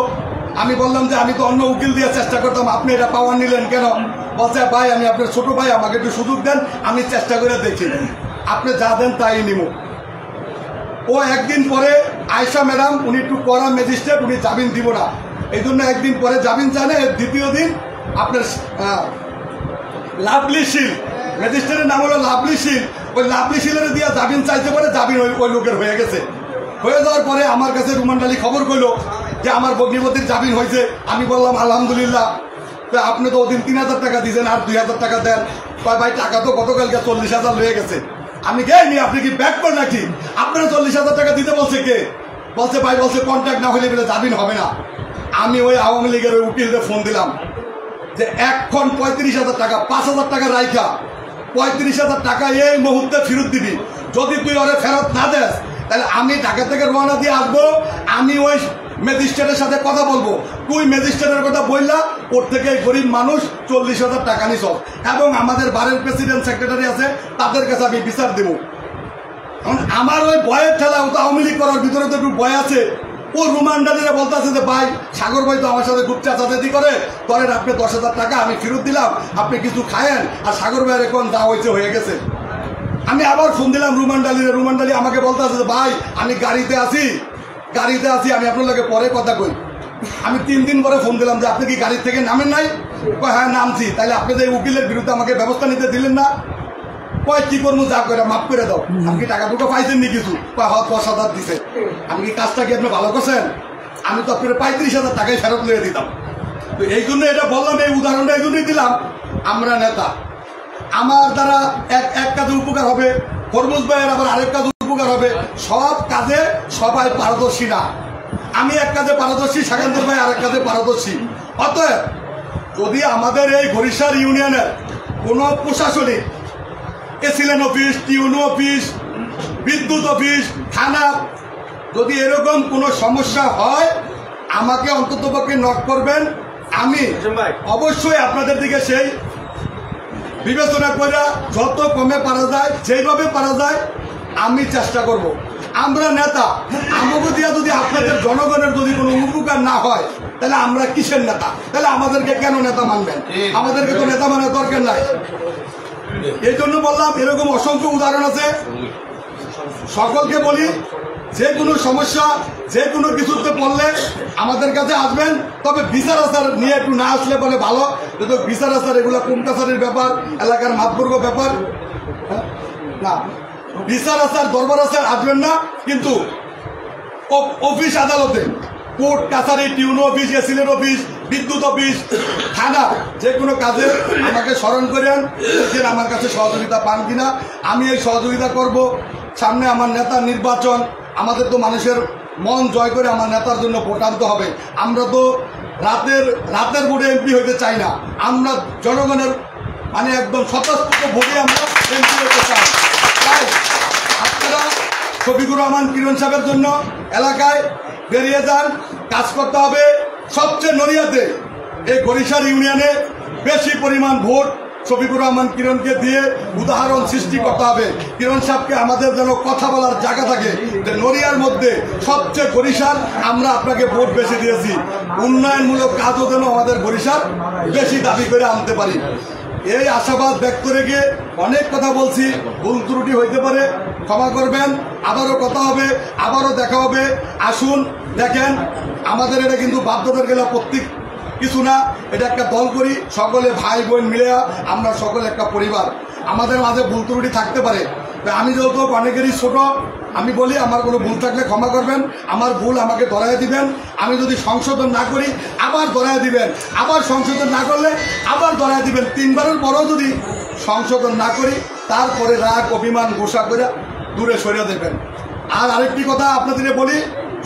Speaker 3: আমি বললাম যে আমি তো অন্য উকিল দিয়ে চেষ্টা করতাম, আপনি এটা পাওয়ার নিলেন কেন? বলছে ভাই আমি আপনার ছোট ভাই, আমাকে একটু সুযোগ দেন, আমি চেষ্টা করে দেখি, আপনি যা দেন তাই নিব। ও একদিন পরে আয়সা ম্যাডাম, উনি একটু কড়া ম্যাজিস্ট্রেট, উনি জামিন দিব না, এই জন্য একদিন পরে জামিন চায় না। এর দ্বিতীয় দিন আপনার লাভলি শীল, ম্যাজিস্ট্রেটের নাম হলো লাভলি শীল,
Speaker 2: ওই লাভলি শিলের দিয়ে জামিন চাইতে পারে, জামিন ওই লোকের হয়ে গেছে। হয়ে যাওয়ার পরে আমার কাছে রুমান আলী খবর করলো যে আমার ভগ্নিপতির জামিন হয়েছে। আমি বললাম আলহামদুলিল্লাহ। আপনি তো ওদিন 3000 টাকা দিয়েছেন, আর 2000 টাকা দেন। ভাই টাকা তো গতকালকে 40,000 হয়ে গেছে। আমি গেইনি, আপনি কি ব্যাক করেন নাকি? আপনারা 40,000 টাকা দিতে বলছে কে? বলছে ভাই বলছে কন্ট্যাক্ট না হলে বলে জামিন হবে না। আমি ওই আওয়ামী লীগের ওই উকিলদের ফোন দিলাম যে এখন 35,000 টাকা, 5,000 টাকা রাইখা 35,000 টাকা এই মুহূর্তে ফেরত দিবি। যদি তুই ওরে ফেরত না দেস তাহলে আমি ঢাকা থেকে রওনা দিয়ে আসবো। আমি ওই ম্যাজিস্ট্রেটের সাথে কথা বলবো। তুই ম্যাজিস্ট্রেটের কথা বললা, ওর থেকে গরিব মানুষ 40,000 টাকা নিস, এবং আমাদের বারের প্রেসিডেন্ট সেক্রেটারি আছে তাদের কাছে আমি বিচার দেবো। আমার ওই ভয়ের ঠেলা, ও তো আওয়ামী লীগ করার ভিতরে তো একটু ভয় আছে। ও রুমান্ডারিরা বলতে আছে যে ভাই সাগর ভাই তো আমার সাথে খুব চাচাচাতি করে, ধরেন আপনি 10,000 টাকা আমি ফেরত দিলাম, আপনি কিছু খায়েন, আর সাগর ভাইয়ের এখন যা হয়েছে হয়ে গেছে। আমি আবার ফোন দিলাম রুমান্ডালিরে। রুমান্ডালি আমাকে বলতে আছে যে ভাই আমি গাড়িতে আছি, আমি আপনার লাগে পরে কথা কই। আমি 3 দিন পরে ফোন দিলাম যে আপনি কি গাড়ি থেকে নামেন নাই? হ্যাঁ নামছি। তাহলে আপনি যে উকিলের বিরুদ্ধে আমাকে ব্যবস্থা নিতে দিলেন না? কি করবো, যা করে মাফ করে দাও। আমি কি টাকা দুটো পাইছেন নি কিছু? 10,000 দিছে। আমি কি কাজটা কি আপনি ভালো করছেন? আমি তো আপনার 35,000 টাকায় ফেরত লিয়ে দিতাম। তো এই জন্য এটা বললাম, এই উদাহরণটা এই জন্যই দিলাম। আমরা নেতা, আমার দ্বারা এক কাজে উপকার হবে, ফরমুজ ভাইয়ের আবার আরেক কাজে উপকার হবে। সব কাজে সবাই পারদর্শী না। আমি এক কাজে পারদর্শী, সাকান্তর ভাই আরেক কাজে পারদর্শী। অতএব যদি আমাদের এই বরিশাল ইউনিয়নের কোনো প্রশাসনিক এসিলেন অফিস, টিউনো অফিস, বিদ্যুৎ অফিস, থানা, যদি এরকম কোনো সমস্যা হয় আমাকে অন্ততপক্ষে নক করবেন। আমি অবশ্যই আপনাদের দিকে সেই বিবেচনা করে যত কমে পারা যায়, যেভাবে পারা যায় আমি চেষ্টা করব। আমরা নেতা, আমাকে দিয়া যদি আপনাদের জনগণের যদি কোনো উপকার না হয় তাহলে আমরা কিসের নেতা? তাহলে আমাদেরকে কেন নেতা মানবেন? আমাদেরকে তো নেতা মানার দরকার নাই। এই জন্য বললাম, এরকম অসংখ্য উদাহরণ আছে। সকলকে বলি, যে কোনো সমস্যা, যে কোনো কিছুতে পড়লে আমাদের কাছে আসবেন। তবে বিচার আচার নিয়ে একটু না আসলে বলে ভালো, কিন্তু বিচার আচার এগুলো কোমকাছারির ব্যাপার, এলাকার মাতবর্গ ব্যাপার না। বিচার আচার, দরবার আচার আসবেন না, কিন্তু অফিস আদালতে, কোর্ট কাছারি, টিউনো অফিস, এসিলের অফিস, বিদ্যুৎ অফিস, থানা, যে কোনো কাজে আমাকে স্মরণ করেন যে আমার কাছে সহযোগিতা পান কিনা। আমি এই সহযোগিতা করব। সামনে আমার নেতার নির্বাচন, আমাদের তো মানুষের মন জয় করে আমার নেতার জন্য ভোট আনতে হবে। আমরা তো রাতের ভোটে এমপি হইতে চাই না। আমরা জনগণের মানে একদম স্বতঃস্ফূর্ত ভোটে আমরা এমপি হতে চাই। তাই আপনারা শফিকুর রহমান কিরণ সাহেবের জন্য এলাকায় বেরিয়ে যান, কাজ করতে হবে। সবচেয়ে নড়িয়াতে এই বরিশাল ইউনিয়নে বেশি পরিমাণ ভোট শফিকুর রহমান কিরণকে দিয়ে উদাহরণ সৃষ্টি করতে হবে। কিরণ সাহেবকে আমাদের যেন কথা বলার জায়গা থাকে যে নড়িয়ার মধ্যে সবচেয়ে বরিশাল, আমরা আপনাকে ভোট বেশি দিয়েছি, উন্নয়নমূলক কাজও যেন আমাদের বরিশাল বেশি দাবি করে আনতে পারি। এই আশাবাদ ব্যক্ত রেখে অনেক কথা বলছি, ভুল ত্রুটি হইতে পারে, ক্ষমা করবেন। আবারও কথা হবে, আবারও দেখা হবে। আসুন দেখেন, আমাদের এটা কিন্তু বাধ্যতার গেলে প্রত্যেক কিছু না, এটা একটা দল করি, সকলে ভাই বোন মিলে আমরা সকলে একটা পরিবার। আমাদের মাঝে ভুল ত্রুটি থাকতে পারে। আমি যেহেতু অনেকেরই ছোট, আমি বলি আমার কোনো ভুল থাকলে ক্ষমা করবেন। আমার ভুল আমাকে ধরাই দিবেন। আমি যদি সংশোধন না করি আবার ধরাই দিবেন, আবার সংশোধন না করলে আবার ধরাই দিবেন। 3 বারের পরেও যদি সংশোধন না করি তারপরে রাগ অভিমান গোসা করে দূরে সরিয়ে দেবেন। আর আরেকটি কথা আপনাদের বলি,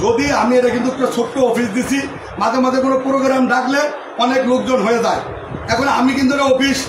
Speaker 2: যদি আমি এটা কিন্তু একটা ছোট্ট অফিস দিছি, মাঝে মাঝে কোনো প্রোগ্রাম ডাকলে অনেক লোকজন হয়ে যায়। এখন আমি কিন্তু এটা অফিস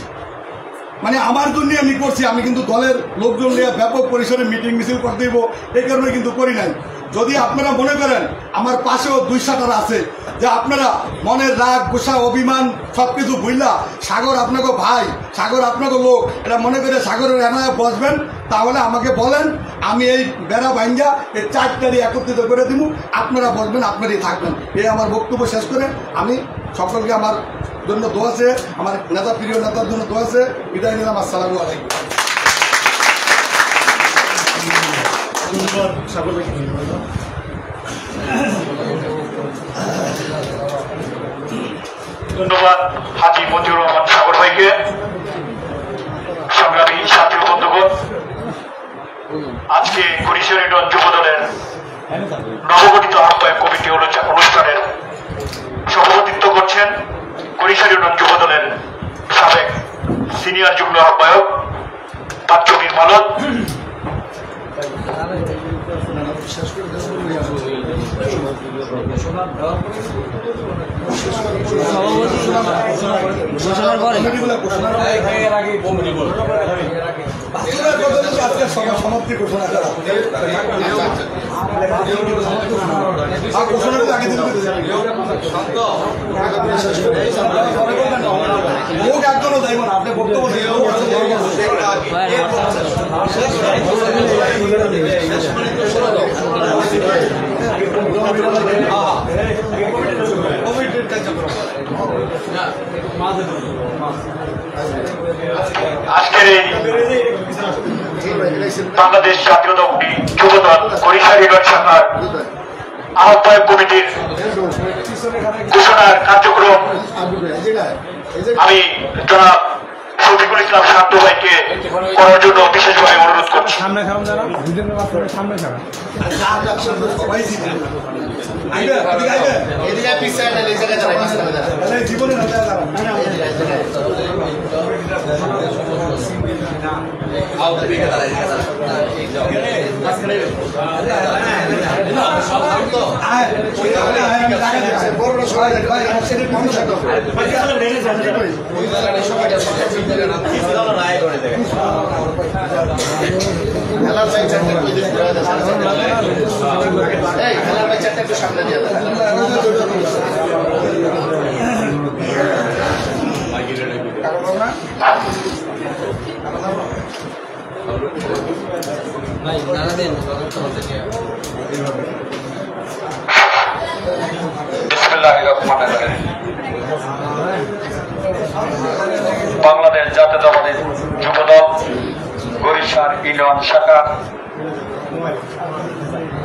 Speaker 2: মানে আমার জন্যই আমি করছি। আমি কিন্তু দলের লোকজন নিয়ে ব্যাপক পরিসরে মিটিং মিছিল করতে দিব, এই কারণে কিন্তু করি নাই। যদি আপনারা মনে করেন আমার পাশেও 2 শাটার আছে, যে আপনারা মনের রাগ গোসা অভিমান সবকিছু ভুইলা সাগর আপনাকে ভাই, সাগর আপনাকে লোক, এটা মনে করে সাগরের এনায় বসবেন, তাহলে আমাকে বলেন, আমি এই বেড়া ভাঙ্গা এই 4টারই একত্রিত করে দিব। আপনারা বসবেন, আপনারই থাকবেন। এই আমার বক্তব্য শেষ করে আমি সকলকে আমার জন্য দোয়া আছে, আমার নেতা প্রিয় নেতার জন্য দোয়া আছে, বিদায় নিলাম। আসসালামু আলাইকুম।
Speaker 1: ধন্যবাদ হাজী মঞ্জুর রহমান সাগর ভাইকে। সংগ্রামী সাথী বন্ধুগণ, আজকে বরিশাল ইউনিয়ন যুব দলের নবগঠিত আহ্বায়ক কমিটি অনুষ্ঠানের সভাপতিত্ব করছেন বরিশাল ইউনিয়ন যুব দলের সাবেক সিনিয়র যুগ্ম আহ্বায়ক পাত্রবীর মালত।
Speaker 2: সমাপ্তি ঘোষণা করা একজনও যাইব না আপনি বক্তব্য
Speaker 1: আজকের এই বাংলাদেশ জাতীয়তাবাদী যুবদল বরিশাল ইউনিয়ন শাখার আহ্বায়ক কমিটির ঘোষণার কার্যক্রম আমি জনাব শফিকুল ইসলাম শান্ত ভাইকে করার জন্য বিশেষভাবে অনুরোধ করছি।
Speaker 2: জীবনে
Speaker 4: সামনে দিয়ে
Speaker 1: বাংলাদেশ জাতীয়তাবাদী যুবদল বরিশাল ইউনিয়ন শাখার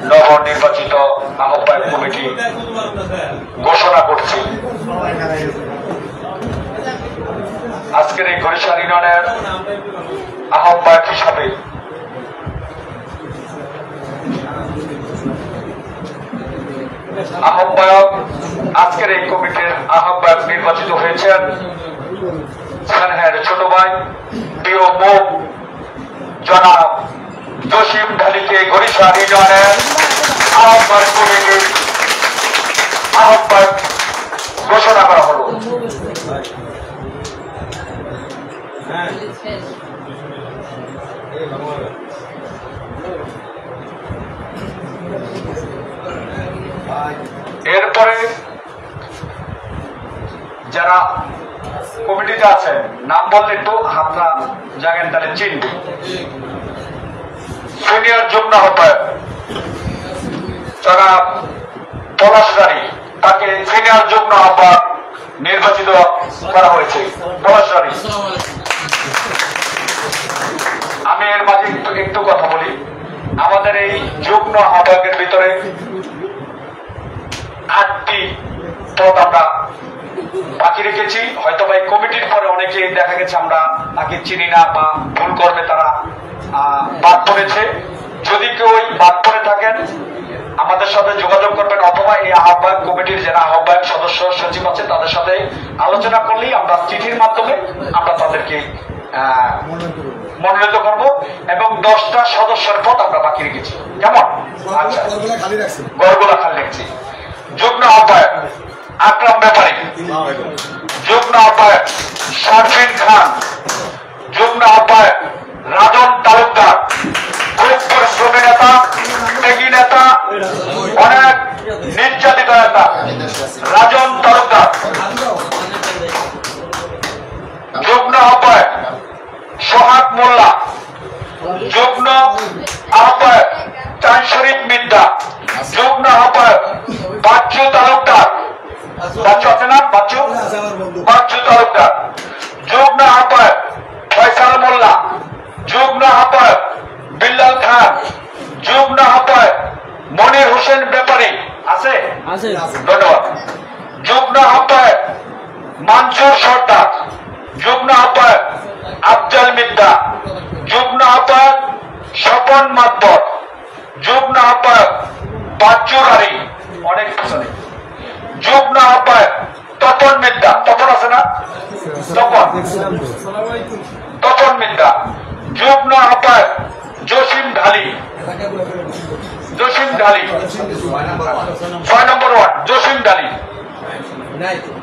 Speaker 1: নবনির্বাচিত আহ্বায়ক কমিটি ঘোষণা করছি। আজকের এই বরিশাল ইউনিয়নের আহ্বায়ক হিসাবে আজকের এই কমিটির আহ্বায়ক নির্বাচিত হয়েছেন স্নেহের ছোট ভাই প্রিয় মুখ জনাব জসিম ঢালিকে বরিশাল ইউনিয়নের আহ্বায়ক কমিটির আহ্বায়ক ঘোষণা করা হল। এরপরে যারা কমিটিতে আছেন নাম বললে একটু হাতটা জাগেন তাহলে চিনবে। সিনিয়র যুগ্ম আহ্বায়ক যারা পলাশরানী, তাকে সিনিয়র যুগ্ম আহ্বায়ক নির্বাচিত করা হয়েছে। পলাশরানী, আমি এর মাঝে একটু কথা বলি। আমাদের এই যুগ্ম আহ্বায়কের ভিতরে 8টি পদ আমরা বাকি রেখেছি। হয়তো বা এই কমিটির পরে অনেকে দেখা গেছে আমরা তাকে চিনি না বা ভুল করবে তারা বাদ পড়েছে। যদি কেউ বাদ পড়ে থাকেন আমাদের সাথে যোগাযোগ করবেন, অথবা এই আহ্বায়ক কমিটির যারা আহ্বায়ক সদস্য সচিব আছে তাদের সাথে আলোচনা করলেই আমরা চিঠির মাধ্যমে আমরা তাদেরকে মনোনীত করব। এবং 10টা সদস্যের পদ আমরা বাকি রেখেছি। কেমন? আচ্ছা, গড়গোলা খালি রেখেছি। যুগ্ম আহ্বায়ক আকরাম ব্যাপারী, যুগ্ম আহ্বায়ক শারফিন খান, যুগ্ম আহ্বায়ক রাজন তালুকদার, খুব পরিশ্রমী নেতা, ত্যাগী নেতা, অনেক নির্যাতিত নেতা রাজন তালুকদার। যুগ্ম আহ্বায়ক সোহাগ মোল্লা, যুগ্ম আহ্বায়ক চাঁদশরীফ মিদ্দা, যুগ্ম আহ্বায়ক বাচ্চু তালুকদার, বাচ্চু আছে না? বাচ্চু তালুকদার, যুগ্ম আহ্বায়ক ফয়সাল মোল্লা, যুগ্ম আহ্বায়ক বিল্লাল খান, যুগ্ম আহ্বায়ক মনির হোসেন ব্যাপারী আছে। ধন্যবাদ। যুগ্ম আহ্বায়ক মানসুর সর্দার, যুগ্ম আহ্বায়ক আফজাল মিদ্দা, যুগ্ম আহ্বায়ক তপন মাতবর, যুগ্ম আহ্বায়ক বাচ্চু রানী, অনেক পিছনে, যুগ্ম আহ্বায়ক তপন মিদ্যা, তপন আছে না, তপন মিদ্যা, যুগ্ম আহ্বায়ক জসিম ঢালি, 6 নম্বর ওয়ার্ড জসিম ঢালি,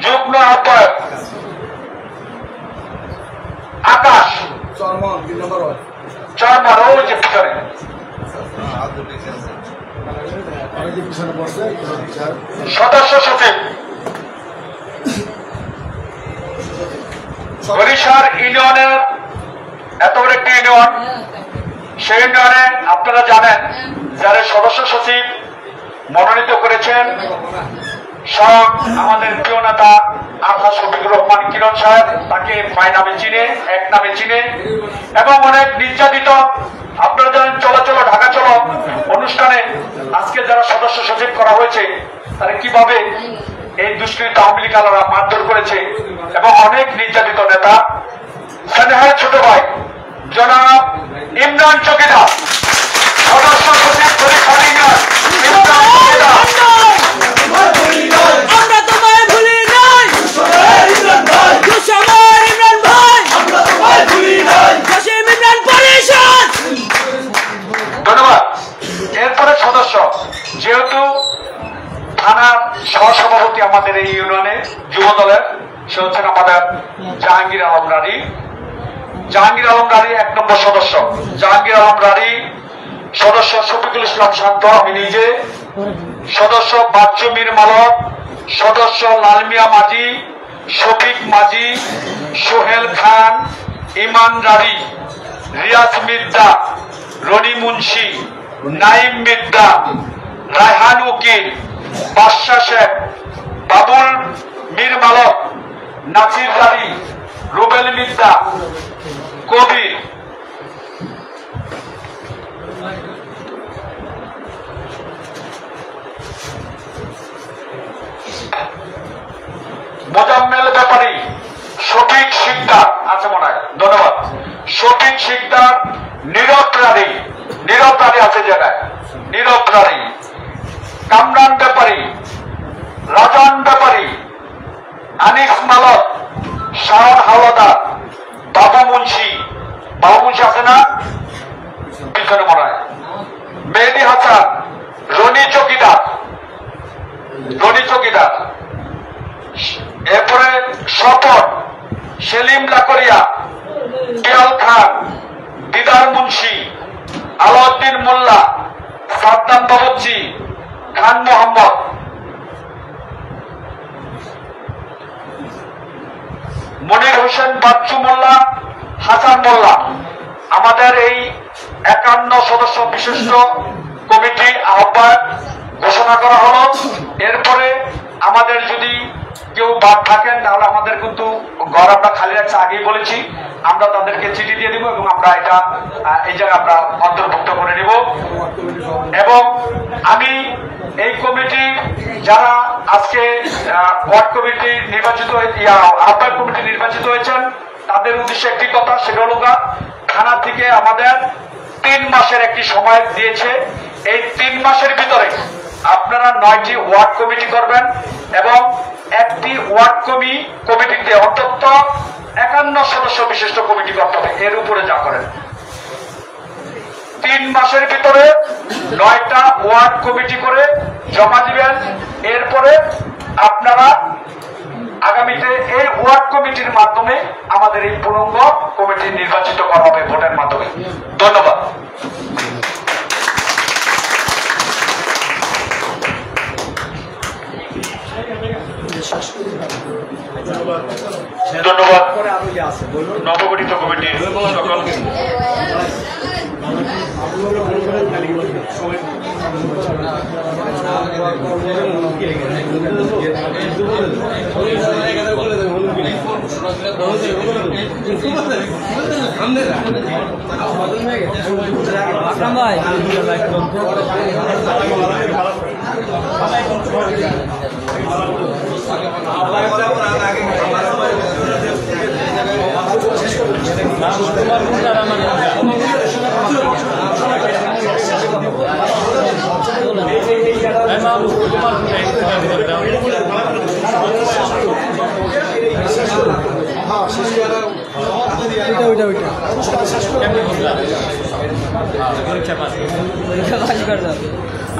Speaker 1: যুগ্ম আহ্বায়ক আকাশ চরমান, ওই যে পিছনে, সদস্য সচিব বরিশাল ইউনিয়নের, এত বড় একটি ইউনিয়ন, সেই ইউনিয়নে আপনারা জানেন যারা সদস্য সচিব মনোনীত করেছেন সব আমাদের প্রিয় নেতা আলহাজ শফিকুর রহমান কিরণ সাহেব, তাকে ভাই নামে চিনে, এক নামে চিনে, এবং অনেক নির্যাতিত। আপনারা জানেন চলো ঢাকা চলো অনুষ্ঠানে আজকে যারা সদস্য সচিব করা হয়েছে তারা কিভাবে এই দুষ্কৃত আওয়ামী লীগ আলারা মারধর করেছে, এবং অনেক নির্যাতিত নেতা স্নেহের ছোট ভাই জনাব ইমরান চকিদার, সদস্য সচিব বরিশাল ইউনিয়ন ইমরান চকিদার,
Speaker 4: আমরা তোমায় ভুলি নাই, দুঃসময়ের ইমরান ভাই, জসিম ইমরান পরিষদ।
Speaker 1: ধন্যবাদ। এরপরে সদস্য, যেহেতু থানার সহসভাপতি আমাদের এই ইউনিয়নে যুব দলের, সে হচ্ছেন আমাদের জাহাঙ্গীর আলম রানী, 1 নম্বর সদস্য জাহাঙ্গীর আলম রানী, সদস্য শফিকুল ইসলাম শান্ত, আমি নিজে, সদস্য বাচ্চু মীর মালক, সদস্য লালমিয়া মাঝি, শফিক মাঝি, সোহেল খান, ইমান রানী, রিয়াজ মির্জা, রনি মুন্সি, নাইম মির্জা, রায়হান উকিল, বাদশা শেখ, বাবুল মীর মালক, নাসির রানী, রুবেল মির্জা, কবির, মোজাম্মেল ব্যাপারী, শফিক শিকদার আছে মনে হয়, ধন্যবাদ, শফিক শিকদার, নীরব রানী আছে জায়গায়, নীরব রানী, কামরান ব্যাপারী, রাজান ব্যাপারী, আনিস মালক, শাহর হাওলাদার, বাবু মুন্সি আছে না পিছনে মনে হয়, মেহেদি হাসান, রনি চকিদার, এরপরে স্বপন, সেলিম লাকরিয়া, পিয়াল খান, দিদার মুন্সি, আলাউদ্দিন মোল্লা, সাদ্দাম বাবুচ্চি, খান মোহাম্মদ, মনির হোসেন বাচ্চু মোল্লা, হাসান মোল্লা। আমাদের এই 51 সদস্য বিশিষ্ট কমিটি আহ্বায়ক ঘোষণা করা হলো। এরপরে আমাদের যদি কেউ বাদ থাকেন তাহলে আমাদের কিন্তু ঘর আমরা খালি রাখছি, আগেই বলেছি, আমরা তাদেরকে চিঠি দিয়ে দিব এবং আমরা এটা এই জায়গায় আমরা অন্তর্ভুক্ত করে নিব। এবং আমি এই কমিটি যারা আজকে ওয়ার্ড কমিটি নির্বাচিত, আহ্বায়ক কমিটি নির্বাচিত হয়েছেন তাদের উদ্দেশ্যে একটি কথা, সেটা হল থানা থেকে আমাদের 3 মাসের একটি সময় দিয়েছে। এই 3 মাসের ভিতরে আপনারা 9টি ওয়ার্ড কমিটি করবেন এবং একটি ওয়ার্ড কমিটিতে অন্তত 51 সদস্য বিশিষ্ট কমিটি করতে হবে। এর উপরে যা করেন 3 মাসের ভিতরে 9টা ওয়ার্ড কমিটি করে জমা দিবেন। এরপরে আপনারা আগামীতে এই ওয়ার্ড কমিটির মাধ্যমে আমাদের এই পূর্ণাঙ্গ কমিটি নির্বাচিত করা হবে ভোটের মাধ্যমে। ধন্যবাদ। ধন্যবাদ নবগঠিত কমিটির সকলকে।
Speaker 4: ভাই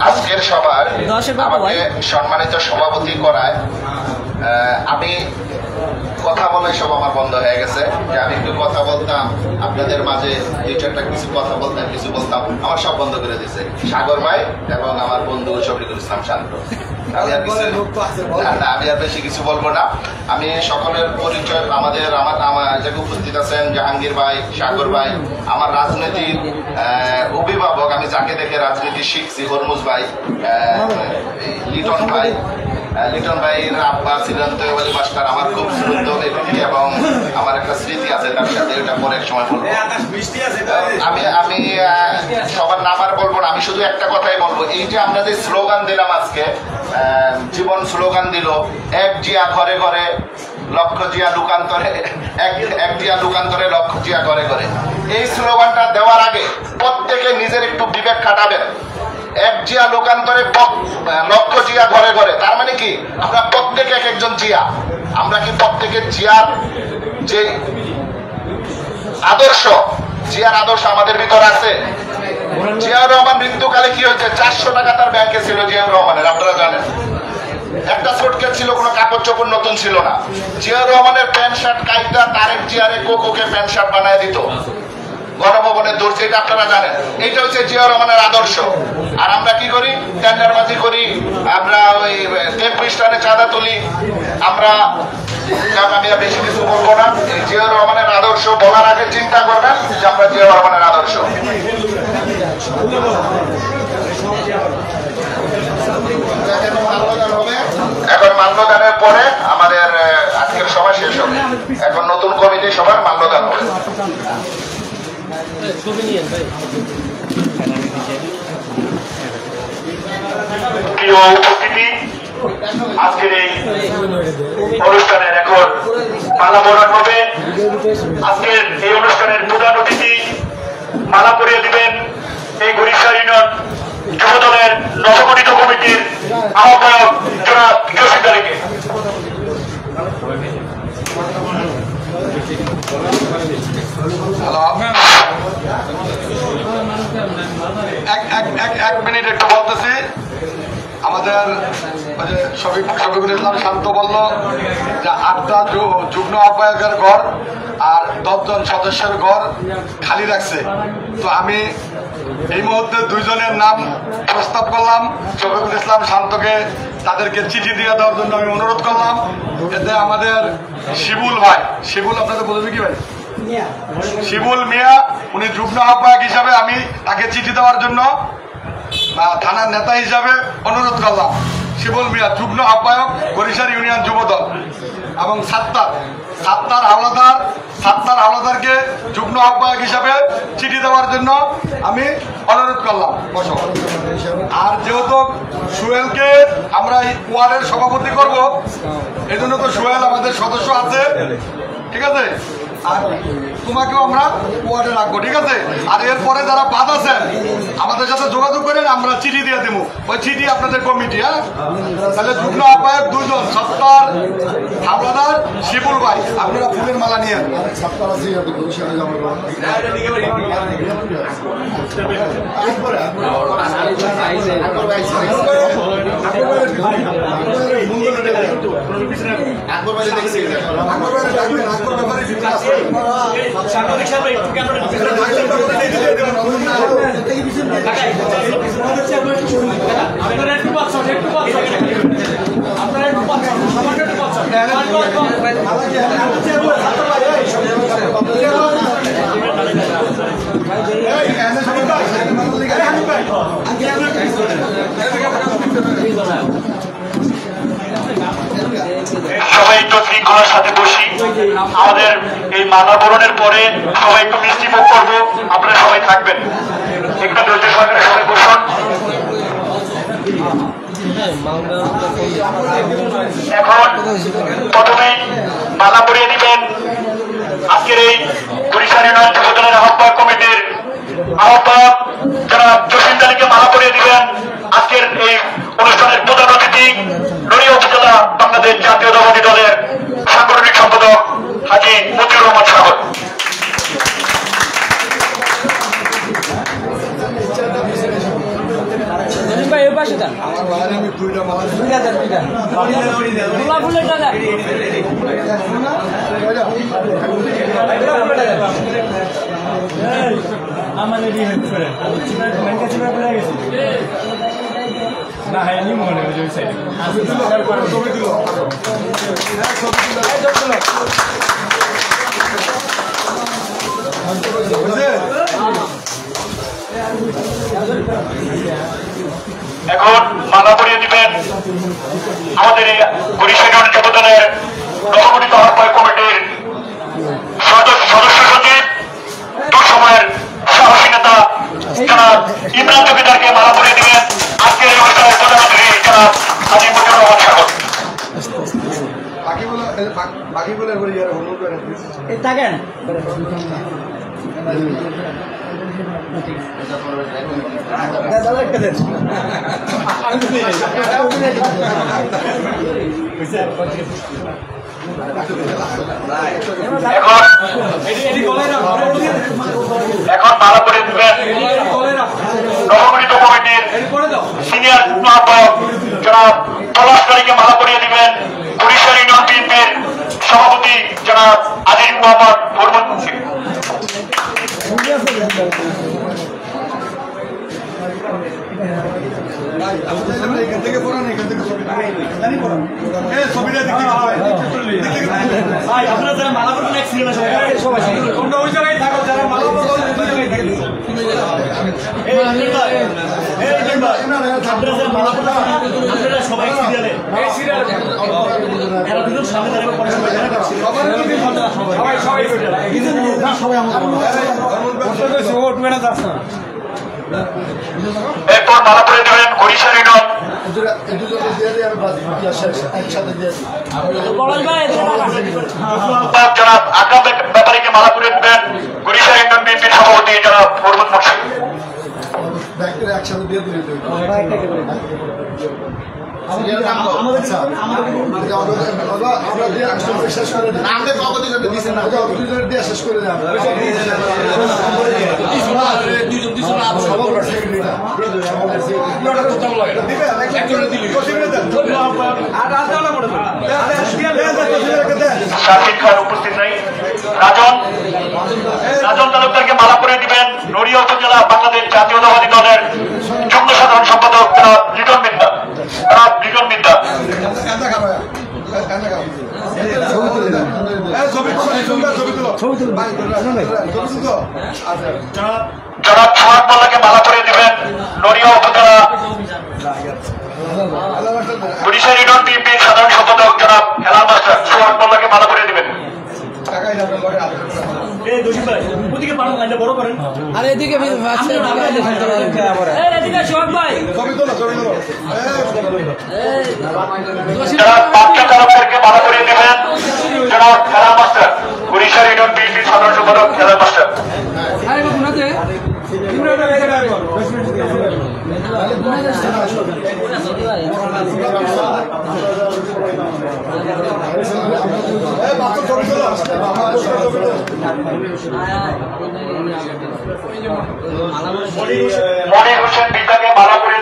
Speaker 5: আজকের সবার আমাকে সম্মানিত সভাপতি করায় আমি কথা বলাই সব আমার বন্ধ হয়ে গেছে। যে আমি একটু কথা বলতাম আপনাদের মাঝে, দুই চারটা কিছু কথা বলতাম, কিছু বলতাম, আমার সব বন্ধ করে দিয়েছে সাগর ভাই এবং আমার বন্ধু শফিকুল ইসলাম শান্ত। আমি আর বেশি কিছু বলবো না। আমি সকলের পরিচয় আমাদের আমার যাকে উপস্থিত আছেন জাহাঙ্গীর ভাই, সাগর ভাই, আমার রাজনীতির অভিভাবক, আমি যাকে দেখে রাজনীতি শিখছি, হরমুজ ভাই, লিটন ভাই। লিটন ভাইয়ের আব্বা ছিলেন তৈরি মাস্টার, আমার খুব শ্রদ্ধেয় ব্যক্তি এবং আমার একটা স্মৃতি আছে তার সাথে, ওটা পরে এক সময় বলবো। আমি সবার নাম আর বলবো না, আমি শুধু একটা কথাই বলবো। এই যে আমরা যে স্লোগান দিলাম আজকে, জীবন স্লোগান দিল, এক জিয়া ঘরে ঘরে লক্ষ জিয়া লুকান্তরে, এক জিয়া লুকান্তরে লক্ষ জিয়া ঘরে ঘরে। এই স্লোগানটা দেওয়ার আগে প্রত্যেকে নিজের একটু বিবেক খাটাবেন। এক জিয়া লোকান্তরে লক্ষ জিয়া ঘরে ঘরে, তার মানে কি আমরা প্রত্যেকে এক একজন জিয়া। আমরা কি প্রত্যেকের জিয়ার যে আদর্শ, জিয়ার আদর্শ আমাদের ভিতর আছে? জিয়াউর রহমান মৃত্যুকালে কি হয়েছে? 400 টাকা তার ব্যাংকে ছিল জিয়াউর রহমানের, আপনারা জানেন। একটা সুটকেস ছিল, কোনো কাপড় চোপড় নতুন ছিল না। জিয়াউর রহমানের প্যান্ট শার্ট কাইটা তারেক জিয়ারে কোকোকে প্যান্ট শার্ট বানায় দিত গণভবনের দূর, যেটা আপনারা জানেন। এইটা হচ্ছে জিয়াউর রহমানের আদর্শ। আর আমরা কি করি? টেন্ডারবাজি করি, আমরা ওই টেম্পু স্ট্যান্ডে চাঁদা তুলি। আমরা আমি বেশি কিছু বলবো না। জিয়াউর রহমানের আদর্শ বলার আগে চিন্তা করবেন যে আমরা জিয়াউর রহমানের আদর্শ। এখন মাল্যদানের পরে আমাদের আজকের সভা শেষ হবে। এখন নতুন কমিটি সবার মাল্যদান হবে।
Speaker 1: প্রিয় উপস্থিতি, আজকের এই অনুষ্ঠানের এখন মালা পরান হবে। আজকের এই অনুষ্ঠানের প্রধান অতিথি মালা পরিয়ে দিবেন এই ঘড়িসার ইউনিয়ন যুবদলের নবগঠিত কমিটির আহ্বায়ক জনাব জসিম আলীকে।
Speaker 3: এক মিনিট একটু বলতেছি। আমাদের শফিকুল ইসলাম শান্ত বলল যে 8টা যুগ্ম আহ্বায়কের ঘর আর 10 জন সদস্যের ঘর খালি রাখছে। তো আমি এই মুহূর্তে 2 জনের নাম প্রস্তাব করলাম। শফিকুল ইসলাম শান্তকে তাদেরকে চিঠি দিয়ে দেওয়ার জন্য আমি অনুরোধ করলাম। এতে আমাদের শিবুল ভাই, শিবুল আপনাদের বলবে কি ভাই, শিবুল মিয়া, উনি যুগ্ম আহ্বায়ক হিসাবে আমি তাকে চিঠি দেওয়ার জন্য থানার নেতা হিসাবে অনুরোধ করলাম। শিবুল মিয়া যুগ্ম আহ্বায়ক বরিশাল ইউনিয়ন যুবদল, এবং সাত্তার হাওলাদারকে যুগ্ম আহ্বায়ক হিসাবে চিঠি দেওয়ার জন্য আমি অনুরোধ করলাম। আর যেহেতু সোহেলকে আমরা ওয়ার্ডের সভাপতি করব, এই জন্য তো সোহেল আমাদের সদস্য আছে, ঠিক আছে। আর তোমাকেও আমরা ওয়ার্ডে রাখবো, ঠিক আছে। আর এরপরে যারা বাদ আছেন আমাদের সাথে যোগাযোগ করেন, আমরা চিঠি দিয়ে দেবো। ওই চিঠি আপনাদের কমিটি, হ্যাঁ। তাহলে যুগ্ম আহ্বায়ক 2 জন, সাত্তার হাওলাদার, শিবুল ভাই, আপনারা ফুলের মালা নিয়ে
Speaker 1: সবাই একটু শৃঙ্খলার সাথে বসি। আমাদের এই মালা বরণের পরে সবাই একটু মিষ্টি মুখ করবো, আপনারা সবাই থাকবেন। একটু ধৈর্য সহকারে সবাই বসুন। এখন প্রথমে মালা পরিয়ে দিবেন আজকের এই বরিশাল ইউনিয়ন যুবদলের আহ্বায়ক কমিটির আহ্বায়ক জনাব জসিম আলীকে মালা পরিয়ে দিবেন আজকের এই অনুষ্ঠানের প্রধান অতিথি নড়িয়া উপজেলা বাংলাদেশ জাতীয়তাবাদী দলের সাংগঠনিক সম্পাদক হাজী মতিউর রহমান সাগর।
Speaker 2: আমার বাইরে আমি দুইটা মালা
Speaker 6: আমাদের না হয়নি মনে হয় ওই সাইডে
Speaker 2: ছবি দিল
Speaker 1: এখন মালা পরিয়ে দিবেন আমাদের এই বরিশাল যুব দলের নবগঠিত আহ্বায়ক কমিটির সদস্য সচিব দুঃসময়ের সাহসী নেতা জনাব ইমরান জমিদারকে মালা পরিয়ে দিবেন আজকের এই অনুষ্ঠানের প্রধান অতিথি জনাব হাজী মতিউর রহমান সাগর।
Speaker 2: বাকিগুলো অনুরোধ করেন
Speaker 4: থাকেন
Speaker 1: এখন মালা পরিয়ে দিবেন নবগঠিত কমিটির সিনিয়র আহ্বায়ক জনাব পলাশকারীকে মালা পরিয়ে দিবেন বরিশাল ইউনিয়ন বিএনপির সভাপতি জনাব আজিজ মোহাম্মদ হরমত সিং।
Speaker 2: এখান থেকে পড়ান এখান থেকে ছবিটা দেখতে
Speaker 6: আপনারা যারা মালা পড়বেন এক সিরিয়াল আছে সবাই তোমরা ওই জায়গায় থাকো যারা মালা পড়বেন ওই জায়গায় থাকো এই আপনারা যারা মালা পড়বেন আপনারা সবাই সিরিয়ালে এই সিরিয়ালে এরা দুজন সামনে দাঁড়িয়ে পড়া সবাই জানা সবাই সবাই সবাই আমাদের উঠবে না যাচ্ছে না
Speaker 1: এরপর মালা পরিয়ে দেবেন বরিশাল ইউনিয়ন জনাব আকরাম ব্যাপারীকে মালা পরিয়ে দেবেন বরিশাল ইউনিয়ন বিএনপির সভাপতি জনাব হরমত মুর্শিদ।
Speaker 2: একসাথে দিয়ে দিলে শেষ করে শেষ করে
Speaker 1: শাকিব খান উপস্থিত নেই। রাজন তালুকদারকে মালা পরিয়ে দিবেন নড়িয়া উপজেলা বাংলাদেশ জাতীয়তাবাদী দলের যুগ্ম সাধারণ সম্পাদক জনাব লিটন মিদ্দা। জনাব সোহাগ মোল্লাকে মালা পরিয়ে দিবেন নড়িয়া উপজেলা বরিশাল ইউনিয়ন বিএনপির সাধারণ সম্পাদক জনাব হেলাল মাস্টার। সোহাগ মোল্লাকে মালা পরিয়ে দিবেন।
Speaker 4: আর এদিকে সোহাগ ভাই
Speaker 1: জনাব বাচ্চা চালকদেরকে মালা পরিয়ে দিবেন জনাব হেলাল মাস্টার। বরিশাল ইউনিয়ন বিএনপির সাধারণ সম্পাদক হেলাল মাস্টার। মনির হোসেন বিদ্যাকে মালা পরিয়ে